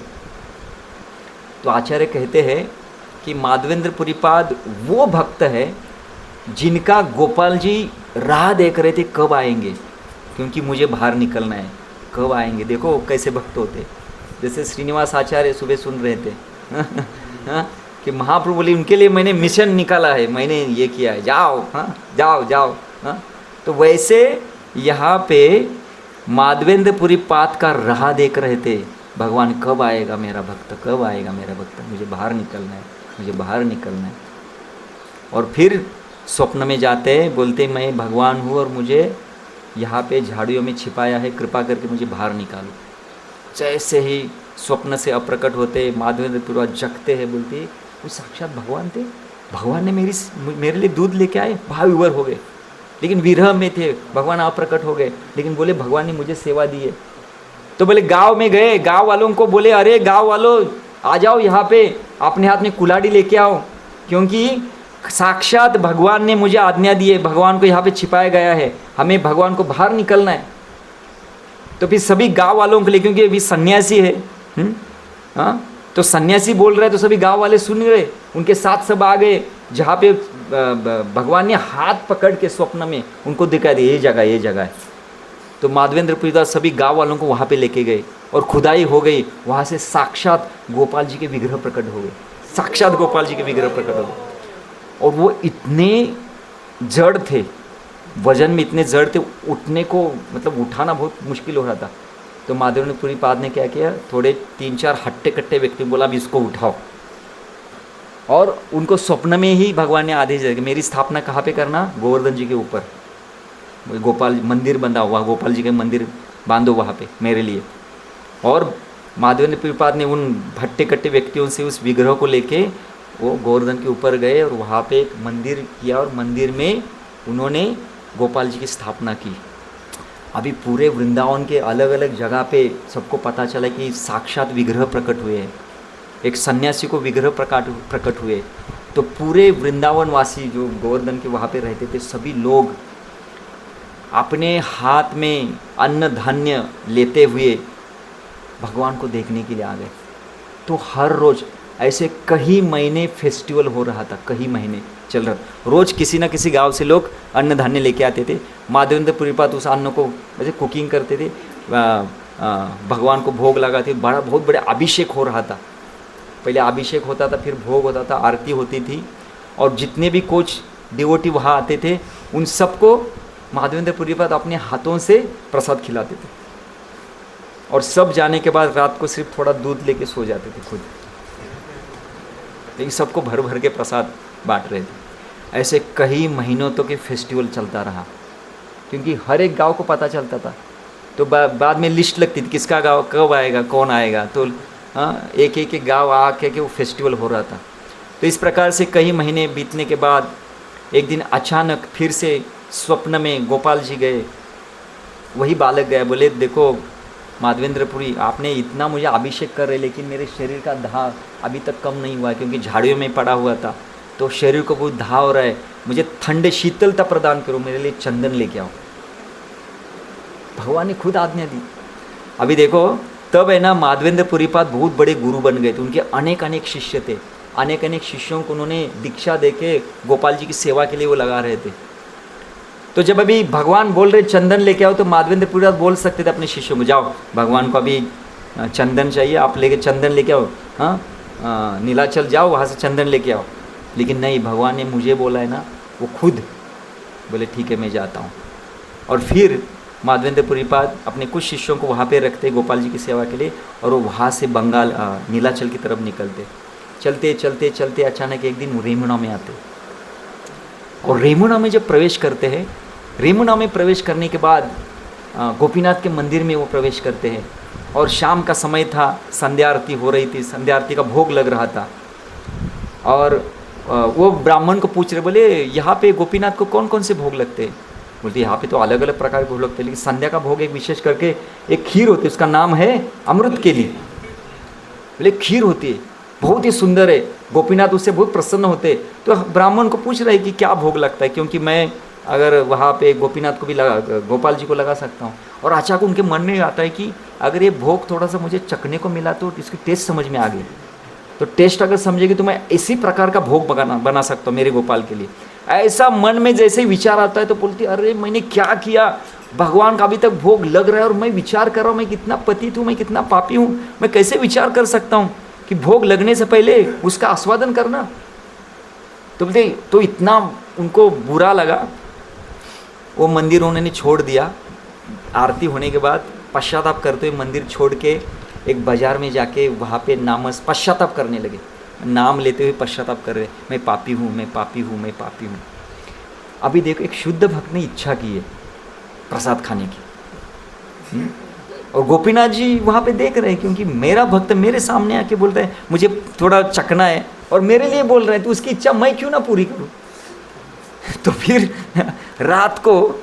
तो आचार्य कहते हैं कि माधवेंद्रपुरी पाद वो भक्त है जिनका गोपाल जी राह देख रहे थे कब आएंगे, क्योंकि मुझे बाहर निकलना है, कब आएंगे। देखो कैसे भक्त होते। जैसे श्रीनिवास आचार्य सुबह सुन रहे थे कि महाप्रभु बोले उनके लिए मैंने मिशन निकाला है, मैंने ये किया है, जाओ, हाँ जाओ जाओ, हाँ। तो वैसे यहाँ पे माधवेंद्रपुरी पाद का राह देख रहे थे, भगवान कब आएगा मेरा भक्त, कब आएगा मेरा भक्त, मुझे बाहर निकलना है, मुझे बाहर निकलना है। और फिर स्वप्न में जाते हैं, बोलते मैं भगवान हूँ और मुझे यहाँ पे झाड़ियों में छिपाया है, कृपा करके मुझे बाहर निकालो। जैसे ही स्वप्न से अप्रकट होते, माधवेंद्रपुरी जगते हैं, बोलते वो साक्षात भगवान थे, भगवान ने मेरे लिए दूध लेके आए, भाव विवर हो गए। लेकिन विरह में थे, भगवान अप्रकट हो गए, लेकिन बोले भगवान ने मुझे सेवा दी है। तो बोले गांव में गए, गांव वालों को बोले अरे गांव वालों आ जाओ यहाँ पे, अपने हाथ में कुल्हाड़ी लेके आओ, क्योंकि साक्षात भगवान ने मुझे आज्ञा दी है, भगवान को यहाँ पे छिपाया गया है, हमें भगवान को बाहर निकलना है। तो फिर सभी गांव वालों के लिए, क्योंकि अभी सन्यासी है, हाँ, तो सन्यासी बोल रहे तो सभी गांव वाले सुन रहे, उनके साथ सब आ गए। जहाँ पे भगवान ने हाथ पकड़ के स्वप्न में उनको दिखा दिया ये जगह ये जगह है। तो माधवेंद्र पुरीदास सभी गांव वालों को वहाँ पे लेके गए और खुदाई हो गई। वहाँ से साक्षात गोपाल जी के विग्रह प्रकट हो गए, साक्षात गोपाल जी के विग्रह प्रकट हो गए। और वो इतने जड़ थे, वजन में इतने जड़ थे, उठने को मतलब उठाना बहुत मुश्किल हो रहा था। तो माधवेंद्र पुरीपाद ने क्या किया, थोड़े 3-4 हट्टे कट्टे व्यक्ति बोला अब इसको उठाओ। और उनको स्वप्न में ही भगवान ने आदेश दिया कि मेरी स्थापना कहाँ पे करना, गोवर्धन जी के ऊपर गोपाल मंदिर बंधा हुआ, गोपाल जी के मंदिर बांधो वहाँ पे मेरे लिए। और माधवेंद्र पुरीपाद ने उन हट्टे कट्टे व्यक्तियों से उस विग्रह को लेके वो गोवर्धन के ऊपर गए और वहाँ पे एक मंदिर किया और मंदिर में उन्होंने गोपाल जी की स्थापना की। अभी पूरे वृंदावन के अलग अलग जगह पे सबको पता चला कि साक्षात विग्रह प्रकट हुए हैं, एक सन्यासी को विग्रह प्रकट हुए। तो पूरे वृंदावन वासी जो गोवर्धन के वहाँ पे रहते थे सभी लोग अपने हाथ में अन्न धान्य लेते हुए भगवान को देखने के लिए आ गए। तो हर रोज़ ऐसे कई महीने फेस्टिवल हो रहा था, कई महीने चल रहा। रोज़ किसी न किसी गांव से लोग अन्न धान्य लेके आते थे। माधवेंद्र पुरीपाद उस अन्न को वैसे कुकिंग करते थे, भगवान को भोग लगाते, बहुत बड़े अभिषेक हो रहा था। पहले अभिषेक होता था, फिर भोग होता था, आरती होती थी। और जितने भी कोच डिवोटी वहाँ आते थे उन सबको माधवेंद्र पुरीपाद अपने हाथों से प्रसाद खिलाते थे। और सब जाने के बाद रात को सिर्फ थोड़ा दूध लेके सो जाते थे खुद, लेकिन सबको भर भर के प्रसाद बांट रहे थे। ऐसे कई महीनों तक ये फेस्टिवल चलता रहा, क्योंकि हर एक गांव को पता चलता था। तो बाद में लिस्ट लगती थी किसका गांव कब आएगा, कौन आएगा। तो हाँ, एक एक गांव आके के वो फेस्टिवल हो रहा था। तो इस प्रकार से कई महीने बीतने के बाद एक दिन अचानक फिर से स्वप्न में गोपाल जी गए। वही बालक गए, बोले देखो माधवेंद्रपुरी, आपने इतना मुझे अभिषेक कर रहे, लेकिन मेरे शरीर का दाह अभी तक कम नहीं हुआ है, क्योंकि झाड़ियों में पड़ा हुआ था तो शरीर को बहुत दाह हो रहा है। मुझे ठंडे शीतलता प्रदान करो, मेरे लिए चंदन लेके आओ। भगवान ने खुद आज्ञा दी। अभी देखो तब है ना, माधवेंद्र पुरीपाद बहुत बड़े गुरु बन गए थे। उनके अनेक अनेक शिष्य थे, अनेक अनेक शिष्यों को उन्होंने दीक्षा देके गोपाल जी की सेवा के लिए वो लगा रहे थे। तो जब अभी भगवान बोल रहे चंदन लेके आओ, तो माधवेंद्र पुरीपाद बोल सकते थे अपने शिष्यों को, जाओ भगवान को अभी चंदन चाहिए, आप लेके चंदन लेके आओ, हाँ नीलाचल जाओ वहाँ से चंदन लेके आओ। लेकिन नहीं, भगवान ने मुझे बोला है ना, वो खुद बोले ठीक है मैं जाता हूँ। और फिर माधवेंद्र पुरीपाद अपने कुछ शिष्यों को वहाँ पे रखते गोपाल जी की सेवा के लिए, और वो वहाँ से बंगाल नीलाचल की तरफ निकलते। चलते चलते चलते अचानक एक दिन रेमुना में आते, और रेमुना में जब प्रवेश करते हैं, रेमुना में प्रवेश करने के बाद गोपीनाथ के मंदिर में वो प्रवेश करते हैं। और शाम का समय था, संध्या आरती हो रही थी, संध्या आरती का भोग लग रहा था। और वो ब्राह्मण को पूछ रहे, बोले यहाँ पे गोपीनाथ को कौन कौन से भोग लगते हैं? बोलते यहाँ पे तो अलग अलग प्रकार के भोग लगते हैं, लेकिन संध्या का भोग एक विशेष करके एक खीर होती है, उसका नाम है अमृत केली। बोले खीर होती है, बहुत ही सुंदर है, गोपीनाथ उससे बहुत प्रसन्न होते। तो ब्राह्मण को पूछ रहे कि क्या भोग लगता है, क्योंकि मैं अगर वहाँ पे गोपीनाथ को भी लगा, गोपाल जी को लगा सकता हूँ। और अचानक उनके मन में आता है कि अगर ये भोग थोड़ा सा मुझे चखने को मिला तो इसकी टेस्ट समझ में आ गई, तो टेस्ट अगर समझेगी तो मैं इसी प्रकार का भोग बना सकता हूँ मेरे गोपाल के लिए। ऐसा मन में जैसे ही विचार आता है तो बोलती अरे मैंने क्या किया, भगवान का अभी तक भोग लग रहा है और मैं विचार कर रहा हूँ मैं कितना पतित हूँ, मैं कितना पापी हूँ, मैं कैसे विचार कर सकता हूँ कि भोग लगने से पहले उसका आस्वादन करना। तो बोलते तो इतना उनको बुरा लगा, वो मंदिर उन्होंने छोड़ दिया। आरती होने के बाद पश्चाताप करते हुए मंदिर छोड़ के एक बाजार में जाके वहाँ पे पश्चाताप करने लगे, नाम लेते हुए पश्चाताप कर रहे, मैं पापी हूँ, मैं पापी हूँ, मैं पापी हूँ। अभी देखो एक शुद्ध भक्त ने इच्छा की है प्रसाद खाने की, और गोपीनाथ जी वहाँ पे देख रहे हैं, क्योंकि मेरा भक्त मेरे सामने आके बोलता है मुझे थोड़ा चखना है और मेरे लिए बोल रहे हैं, तो उसकी इच्छा मैं क्यों ना पूरी करूँ। तो फिर रात को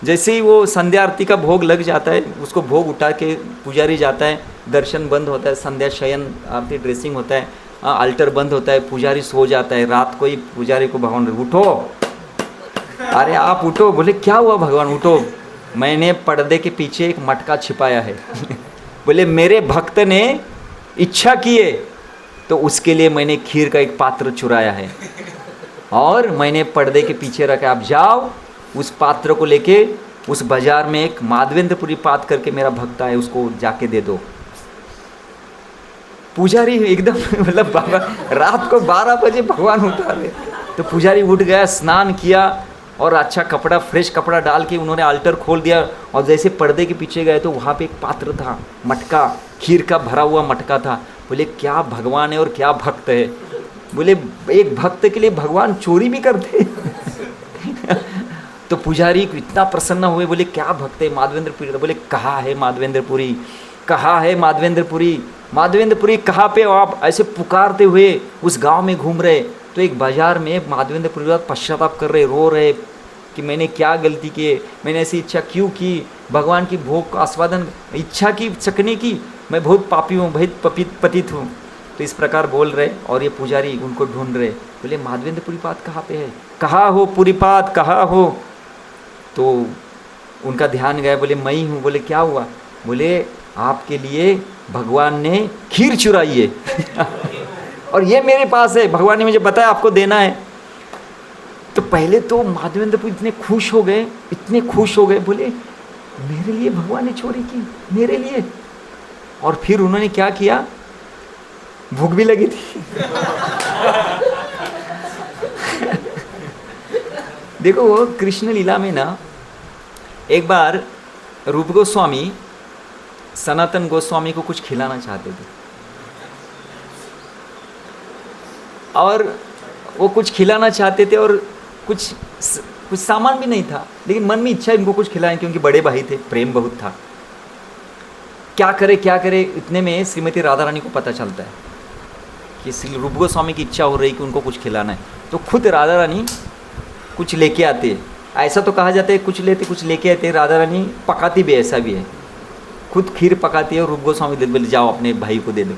जैसे ही वो संध्या आरती का भोग लग जाता है, उसको भोग उठा के पुजारी जाता है, दर्शन बंद होता है, संध्या शयन आरती ड्रेसिंग होता है, अल्टर बंद होता है, पुजारी सो जाता है। रात को ही पुजारी को भगवान उठो, अरे आप उठो। बोले क्या हुआ भगवान, उठो, मैंने पर्दे के पीछे एक मटका छिपाया है। बोले मेरे भक्त ने इच्छा की है तो उसके लिए मैंने खीर का एक पात्र चुराया है और मैंने पर्दे के पीछे रखा, आप जाओ उस पात्र को लेके उस बाजार में एक माधवेंद्रपुरी पात करके मेरा भक्त है, उसको जाके दे दो। पुजारी एकदम मतलब बाबा रात को 12 बजे भगवान उतारे, तो पुजारी उठ गया, स्नान किया और अच्छा कपड़ा, फ्रेश कपड़ा डाल के उन्होंने अल्टर खोल दिया और जैसे पर्दे के पीछे गए तो वहाँ पे एक पात्र था, मटका, खीर का भरा हुआ मटका था। बोले क्या भगवान है और क्या भक्त है। बोले एक भक्त के लिए भगवान चोरी भी करते तो पुजारी इतना प्रसन्न हुए, बोले क्या भक्त है माधवेंद्रपुरी। बोले कहाँ है माधवेंद्रपुरी, कहाँ है माधवेंद्रपुरी, माधवेंद्रपुरी कहाँ पे हो आप। ऐसे पुकारते हुए उस गांव में घूम रहे तो एक बाजार में माधवेंद्रपुरी पश्चाताप कर रहे, रो रहे कि मैंने क्या गलती की, मैंने ऐसी इच्छा क्यों की, भगवान की भोग का आस्वादन इच्छा की चखने की, मैं बहुत पापी हूँ, बहुत पतित हूँ। तो इस प्रकार बोल रहे और ये पुजारी उनको ढूंढ रहे। बोले माधवेंद्रपुरी पात कहाँ पे है, कहाँ हो पुरीपात, कहाँ हो। तो उनका ध्यान गया, बोले मैं ही हूँ। बोले क्या हुआ। बोले आपके लिए भगवान ने खीर चुराई है और ये मेरे पास है, भगवान ने मुझे बताया आपको देना है। तो पहले तो माधवेंद्रपुरी इतने खुश हो गए, इतने खुश हो गए, बोले मेरे लिए भगवान ने चोरी की, मेरे लिए। और फिर उन्होंने क्या किया, भूख भी लगी थी देखो वो कृष्ण लीला में ना एक बार रूप गोस्वामी सनातन गोस्वामी को कुछ खिलाना चाहते थे और वो कुछ खिलाना चाहते थे और कुछ सामान भी नहीं था, लेकिन मन में इच्छा इनको कुछ खिलाएं क्योंकि बड़े भाई थे, प्रेम बहुत था। क्या करे इतने में श्रीमती राधा रानी को पता चलता है कि रूप गोस्वामी की इच्छा हो रही कि उनको कुछ खिलाना है। तो खुद राधा रानी कुछ लेके आते हैं, ऐसा तो कहा जाता है कुछ लेके आते हैं, राधा रानी पकाती भी, ऐसा भी है, खुद खीर पकाती है और रूप गोस्वामी दे, बोले जाओ अपने भाई को दे दो।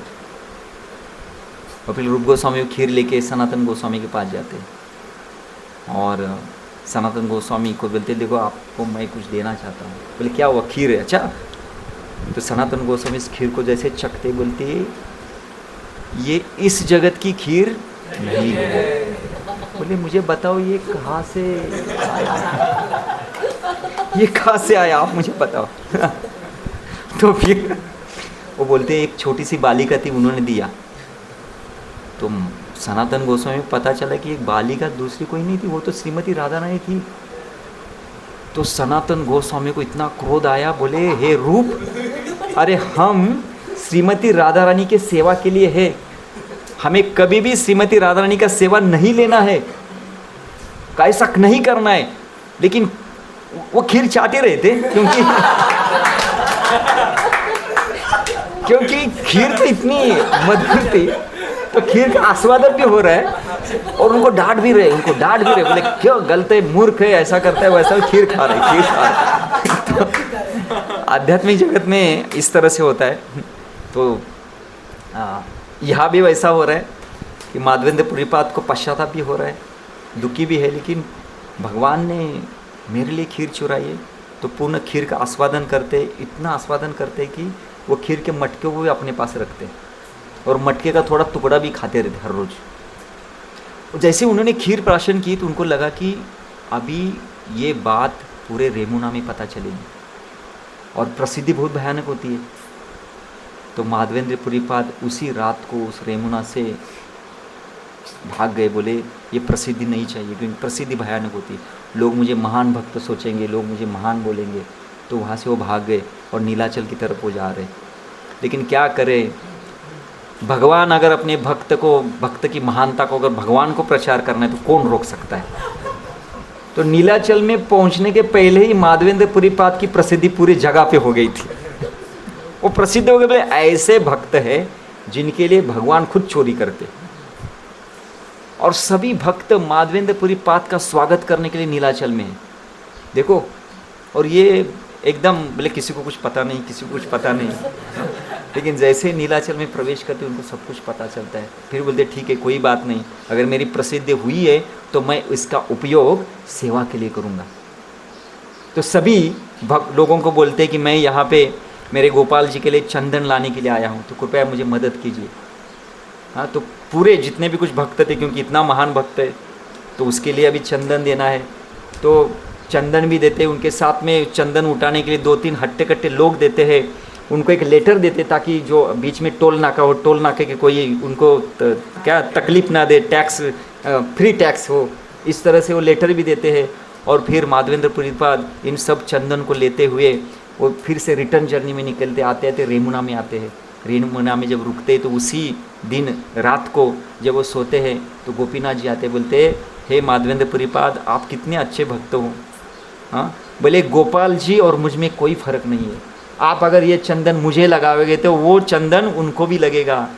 और फिर रूप गोस्वामी खीर लेके सनातन गोस्वामी के पास जाते हैं और सनातन गोस्वामी को बोलते देखो आपको मैं कुछ देना चाहता हूँ। बोले क्या हुआ, खीर है, अच्छा। तो सनातन गोस्वामी इस खीर को जैसे चखते बोलते ये इस जगत की खीर नहीं है। बोले मुझे बताओ ये कहाँ से आया, ये कहाँ से आया, आप मुझे बताओ तो फिर वो बोलते एक छोटी सी बालिका थी, उन्होंने दिया। तो सनातन गोस्वामी को पता चला कि एक बालिका दूसरी कोई नहीं थी, वो तो श्रीमती राधा रानी थी। तो सनातन गोस्वामी को इतना क्रोध आया, बोले हे रूप, अरे हम श्रीमती राधा रानी के सेवा के लिए है, हमें कभी भी श्रीमती राधा रानी का सेवा नहीं लेना है, ऐसा नहीं करना है। लेकिन वो खीर चाटे रहे थे क्योंकि खीर तो इतनी मधुर थी, तो खीर का आस्वादन भी हो रहा है और उनको डांट भी रहे, बोले क्यों गलत है, मूर्ख है, ऐसा करता है वैसा, खीर खा रहे तो आध्यात्मिक जगत में इस तरह से होता है। तो यहाँ भी वैसा हो रहा है कि माधवेंद्रपुरी पात को पश्चाताप भी हो रहा है, दुखी भी है, लेकिन भगवान ने मेरे लिए खीर चुराई है। तो पूर्ण खीर का आस्वादन करते, इतना आस्वादन करते कि वो खीर के मटके को भी अपने पास रखते और मटके का थोड़ा टुकड़ा भी खाते रहते हर रोज़। जैसे उन्होंने खीर प्राशन की तो उनको लगा कि अभी ये बात पूरे रेमुना में पता चलेगी और प्रसिद्धि बहुत भयानक होती है। तो माधवेंद्रपुरी पाद उसी रात को उस रेमुना से भाग गए, बोले ये प्रसिद्धि नहीं चाहिए क्योंकि प्रसिद्धि भयानक होती है, लोग मुझे महान भक्त सोचेंगे, लोग मुझे महान बोलेंगे। तो वहाँ से वो भाग गए और नीलाचल की तरफ वो जा रहे। लेकिन क्या करें, भगवान अगर अपने भक्त की महानता को अगर भगवान को प्रचार करना है तो कौन रोक सकता है। तो नीलाचल में पहुँचने के पहले ही माधवेंद्रपुरी पाद की प्रसिद्धि पूरी जगह पे हो गई थी। वो प्रसिद्ध हो गए, बोले ऐसे भक्त हैं जिनके लिए भगवान खुद चोरी करते और सभी भक्त माधवेंद्रपुरी पाद का स्वागत करने के लिए नीलाचल में है। देखो, और ये एकदम बोले किसी को कुछ पता नहीं, किसी को कुछ पता नहीं, लेकिन जैसे नीलाचल में प्रवेश करते उनको सब कुछ पता चलता है। फिर बोलते ठीक है कोई बात नहीं, अगर मेरी प्रसिद्धि हुई है तो मैं इसका उपयोग सेवा के लिए करूँगा। तो सभी लोगों को बोलते कि मैं यहाँ पे मेरे गोपाल जी के लिए चंदन लाने के लिए आया हूँ, तो कृपया मुझे मदद कीजिए। हाँ, तो पूरे जितने भी कुछ भक्त थे, क्योंकि इतना महान भक्त है तो उसके लिए अभी चंदन देना है, तो चंदन भी देते, उनके साथ में चंदन उठाने के लिए 2-3 हट्टे कट्टे लोग देते हैं, उनको एक लेटर देते ताकि जो बीच में टोल नाका हो, टोल नाके के कोई उनको क्या तकलीफ ना दे, टैक्स फ्री टैक्स हो, इस तरह से वो लेटर भी देते हैं। और फिर माधवेंद्र पुरीपाद इन सब चंदन को लेते हुए वो फिर से रिटर्न जर्नी में निकलते, आते आते रेमुना में आते हैं। रेमुना में जब रुकते तो उसी दिन रात को जब वो सोते हैं तो गोपीनाथ जी आते, बोलते हे माधवेंद्र पुरीपाद आप कितने अच्छे भक्त हो। हाँ, बोले गोपाल जी और मुझ में कोई फ़र्क नहीं है, आप अगर ये चंदन मुझे लगाओगे तो वो चंदन उनको भी लगेगा।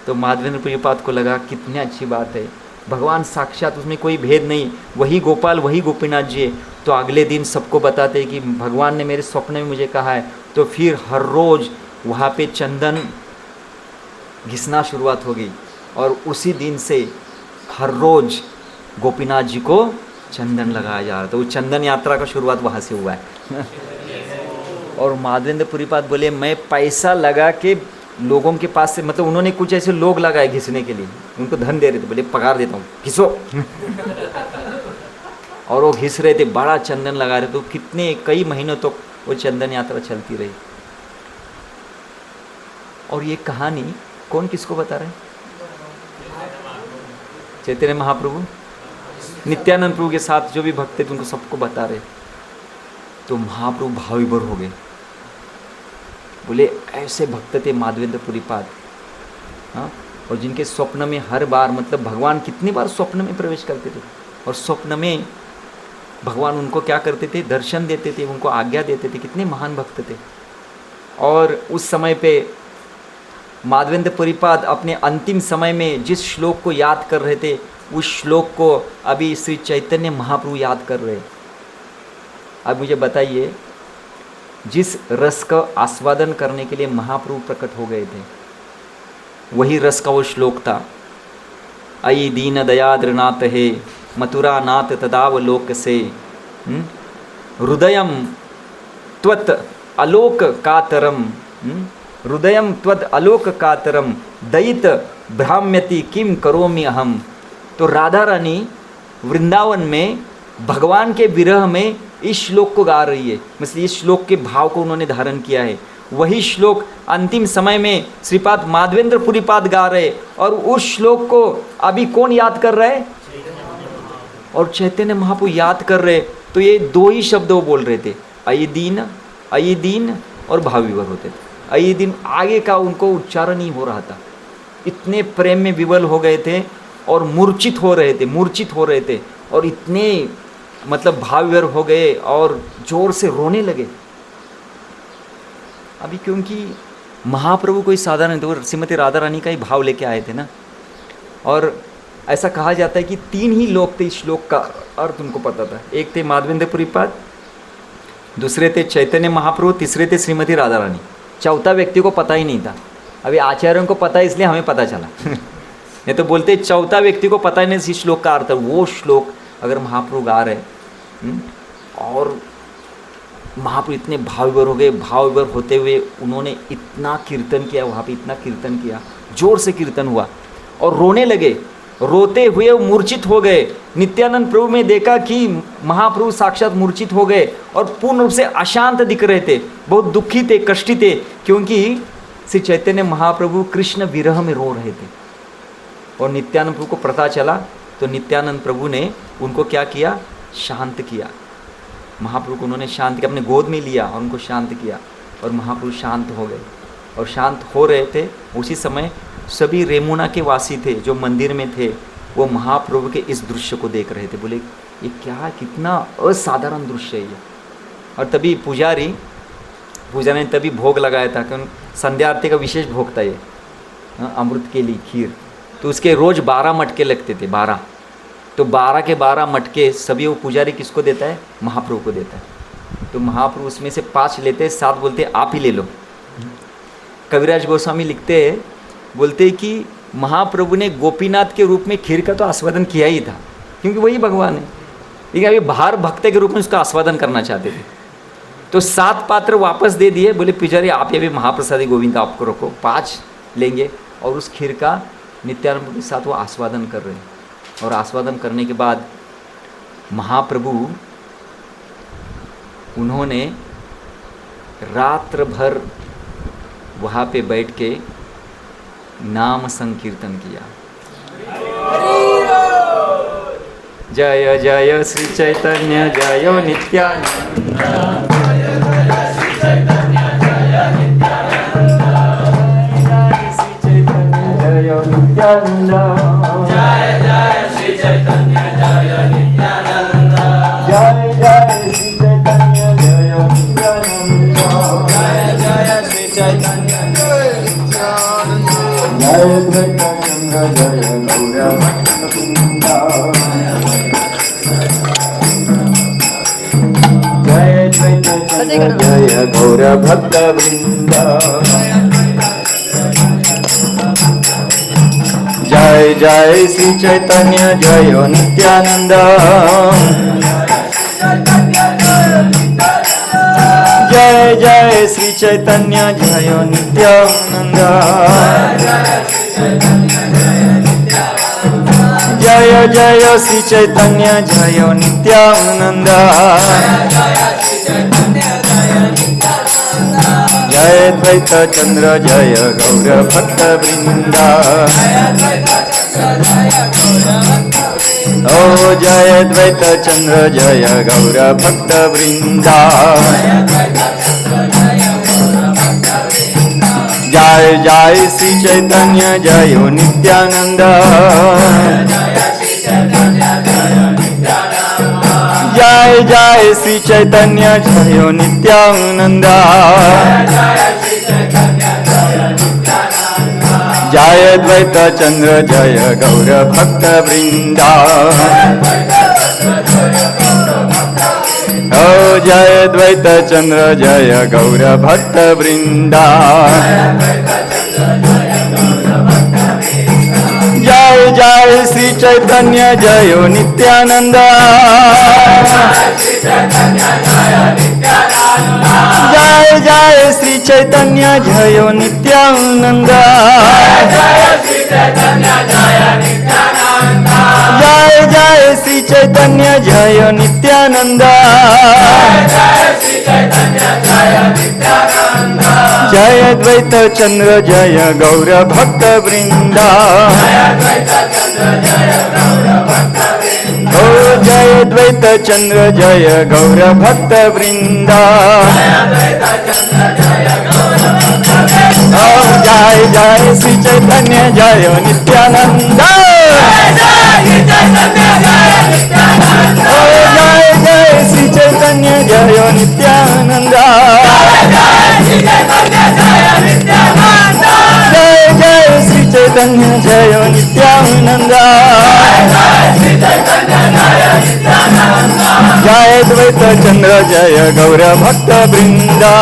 तो माधवेंद्र पुरीपाद को लगा कितनी अच्छी बात है, भगवान साक्षात, उसमें कोई भेद नहीं, वही गोपाल वही गोपीनाथ जी है। तो अगले दिन सबको बताते हैं कि भगवान ने मेरे स्वप्न में मुझे कहा है। तो फिर हर रोज़ वहाँ पे चंदन घिसना शुरुआत हो गई और उसी दिन से हर रोज़ गोपीनाथ जी को चंदन लगाया जा रहा था। वो चंदन यात्रा का शुरुआत वहाँ से हुआ है। और माधवेंद्र पुरीपाद बोले मैं पैसा लगा के लोगों के पास से, मतलब उन्होंने कुछ ऐसे लोग लगाए घिसने के लिए, उनको धन दे रहे थे, बोले पगार देता हूँ घिसो। और वो घिस रहे थे, बड़ा चंदन लगा रहे थे, तो कितने कई महीनों तक वो चंदन यात्रा चलती रही। और ये कहानी कौन किसको बता रहे हैं? चैतन्य महाप्रभु नित्यानंद प्रभु के साथ जो भी भक्त थे उनको सबको बता रहे। तो महाप्रभु भाव विभोर हो गए, बोले ऐसे भक्त थे माधवेंद्र पुरीपाद। हाँ, और जिनके स्वप्न में हर बार, मतलब भगवान कितनी बार स्वप्न में प्रवेश करते थे, और स्वप्न में भगवान उनको क्या करते थे, दर्शन देते थे, उनको आज्ञा देते थे। कितने महान भक्त थे। और उस समय पे माधवेंद्र पुरीपाद अपने अंतिम समय में जिस श्लोक को याद कर रहे थे, उस श्लोक को अभी श्री चैतन्य महाप्रभु याद कर रहे। अब मुझे बताइए, जिस रस का आस्वादन करने के लिए महाप्रभु प्रकट हो गए थे, वही रस का वो श्लोक था, अयि दीन दयाद्रनाथ हे मथुरा नाथ तदावलोक से हृदयम त्वत् आलोक कातरम, हृदयम त्वत् आलोक कातरम दयित भ्राम्यति किम करोमि अहम। तो राधा रानी वृंदावन में भगवान के विरह में इस श्लोक को गा रही है, मतलब इस श्लोक के भाव को उन्होंने धारण किया है। वही श्लोक अंतिम समय में श्रीपाद माधवेंद्र पुरीपाद गा रहे, और उस श्लोक को अभी कौन याद कर रहा है? और चैतन्य महाप्रभु याद कर रहे। तो ये दो ही शब्द वो बोल रहे थे, अयि दीन और भाव विभोर होते थे। अयि दीन आगे का उनको उच्चारण ही हो रहा था, इतने प्रेम में विवल हो गए थे और मूर्छित हो रहे थे, और इतने मतलब भाव विभोर हो गए और जोर से रोने लगे। अभी क्योंकि महाप्रभु कोई साधारण, तो श्रीमती राधा रानी का ही भाव लेके आए थे ना। और ऐसा कहा जाता है कि 3 ही लोग थे इस श्लोक का अर्थ उनको पता था। एक थे माधवेंद्र पुरीपाद, दूसरे थे चैतन्य महाप्रभु, तीसरे थे श्रीमती राधा रानी। चौथा व्यक्ति को पता ही नहीं था। अभी आचार्यों को पता है इसलिए हमें पता चला। ये तो बोलते चौथा व्यक्ति को पता ही नहीं इस श्लोक का अर्थ। वो श्लोक अगर महाप्रभु गा रहे और महाप्रभु इतने भाव विभोर हो गए, भाव विभोर होते हुए उन्होंने इतना कीर्तन किया, वहाँ पे इतना कीर्तन किया, जोर से कीर्तन हुआ और रोने लगे। रोते हुए वो मूर्छित हो गए। नित्यानंद प्रभु में देखा कि महाप्रभु साक्षात मूर्छित हो गए और पूर्ण रूप से अशांत दिख रहे थे, बहुत दुखी थे, कष्टी थे, क्योंकि श्री चैतन्य महाप्रभु कृष्ण विरह में रो रहे थे। और नित्यानंद प्रभु को पता चला तो नित्यानंद प्रभु ने उनको क्या किया, शांत किया। महाप्रभु को उन्होंने शांत किया, अपने गोद में लिया और उनको शांत किया, और महाप्रभु शांत हो गए। और शांत हो रहे थे उसी समय सभी रेमुना के वासी थे जो मंदिर में थे, वो महाप्रभु के इस दृश्य को देख रहे थे। बोले ये क्या, कितना असाधारण दृश्य है ये। और तभी पुजारी ने तभी भोग लगाया था, क्योंकि संध्या आरती का विशेष भोग था ये, अमृत के लिए खीर। तो उसके रोज़ 12 मटके लगते थे, 12। तो 12 के 12 मटके सभी वो पुजारी किसको देता है, महाप्रभु को देता है। तो महाप्रभु उसमें से 5 लेते, 7 बोलते आप ही ले लो। कविराज गोस्वामी लिखते हैं, बोलते कि महाप्रभु ने गोपीनाथ के रूप में खीर का तो आस्वादन किया ही था, क्योंकि वही भगवान है, लेकिन अभी बाहर भक्त के रूप में उसका आस्वादन करना चाहते थे। तो 7 पात्र वापस दे दिए, बोले पुजारी आप ये भी महाप्रसादी गोविंद आपको रखो, 5 लेंगे और उस खीर का नित्यानंद के साथ वो आस्वादन कर रहे हैं। और आस्वादन करने के बाद महाप्रभु उन्होंने रात्र भर वहाँ पे बैठ के नाम संकीर्तन किया। जय जय श्री चैतन्य जय नित्यानंद, जय जय श्री चैतन्य जय नित्यानंद, जय जय श्री चैतन्य जय नित्यानंद, जय जय श्री चैतन्य जय नित्यानंद, जय द्वैतानंद जय गौर भक्त वृंदा, जय जय श्री चैतन्य जय नित्यानंद, जय जय श्री चैतन्य जय नित्यानंद, जय जय श्री चैतन्य जय नित्यानंद, जय द्वैत चंद्र जय गौर भक्त वृंदा, ओ जय द्वैत चंद्र जय गौर भक्त वृंदा, जय जय श्री चैतन्य जय नित्यानंद, जय जय श्री चैतन्य जय नित्यानंद, जय द्वैत चंद्र जय गौर भक्त वृंदा, ओ जय द्वैत चंद्र जय गौर भक्त वृंदा, जय जय श्री चैतन्य जय नित्यानंद, जय जय श्री चैतन्य जय नित्यानंद, जय जय श्री चैतन्य जय नित्यानंद, जय द्वैत चंद्र जय गौर भक्त वृंदा, ओ जय द्वैत चंद्र जय गौर भक्त वृंदा, ओ जय जय श्री चैतन्य जय नित्यानंद, ओ जय जय श्री चैतन्य जय नित्यानंद, जय जय श्री चैतन्य जय नित्यानंद, जय द्वैत चंद्र जय गौर भक्त वृंदा,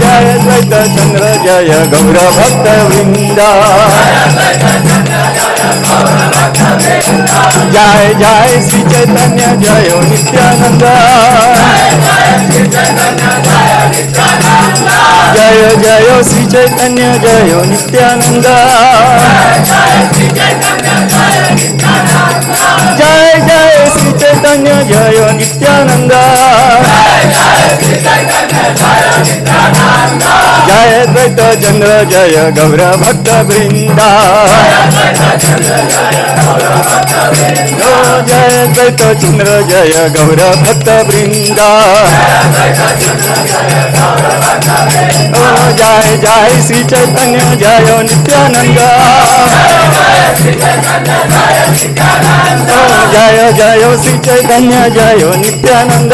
जय द्वैत चंद्र जय गौर भक्त वृंदा, जय जय श्री चैतन्य जय नित्यानंद, जय जय श्री चैतन्य जय नित्यानंद, जय जय श्री चैतन्य जय नित्यानंद, जय द्वैत चंद्र जय गौर भक्त वृंदा, ओ जय द्वैत चंद्र जय गौर भक्त वृंदा, ओ जय जय श्री चैतन्य जय नित्यानंद, ओ जय जय श्री चैतन्य जय नित्यानंद,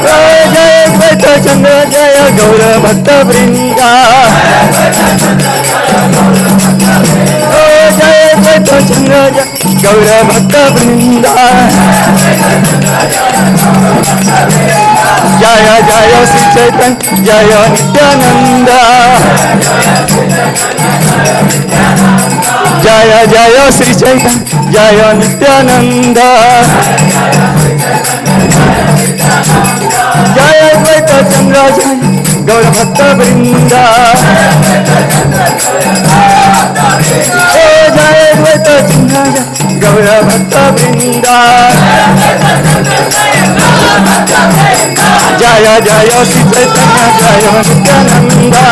जय द्वैत चंद्र जय गौर भक्त वृंदा, ओ जय द्वैत चंद्र जय गौर भक्त वृंदा, जय जय श्री चैतन्य जय नित्यानंद, जय जय श्री चैतन्य जय नित्यानंद, जय द्वैत चंद्र भक्त वृंदा, जय द्वैत चिन्ह गौर भक्त वृंदा, जय जय श्री चैतन्य जय नित्यानंदा,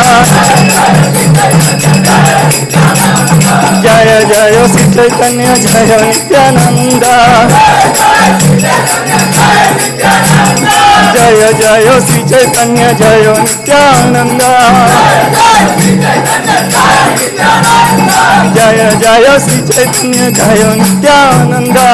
जय जय श्री चैतन्य जय नित्यानंदा, जय जय श्री चैतन्य जय नित्यानंदा, जय जय श्री चैतन्य जय नित्यानंदा।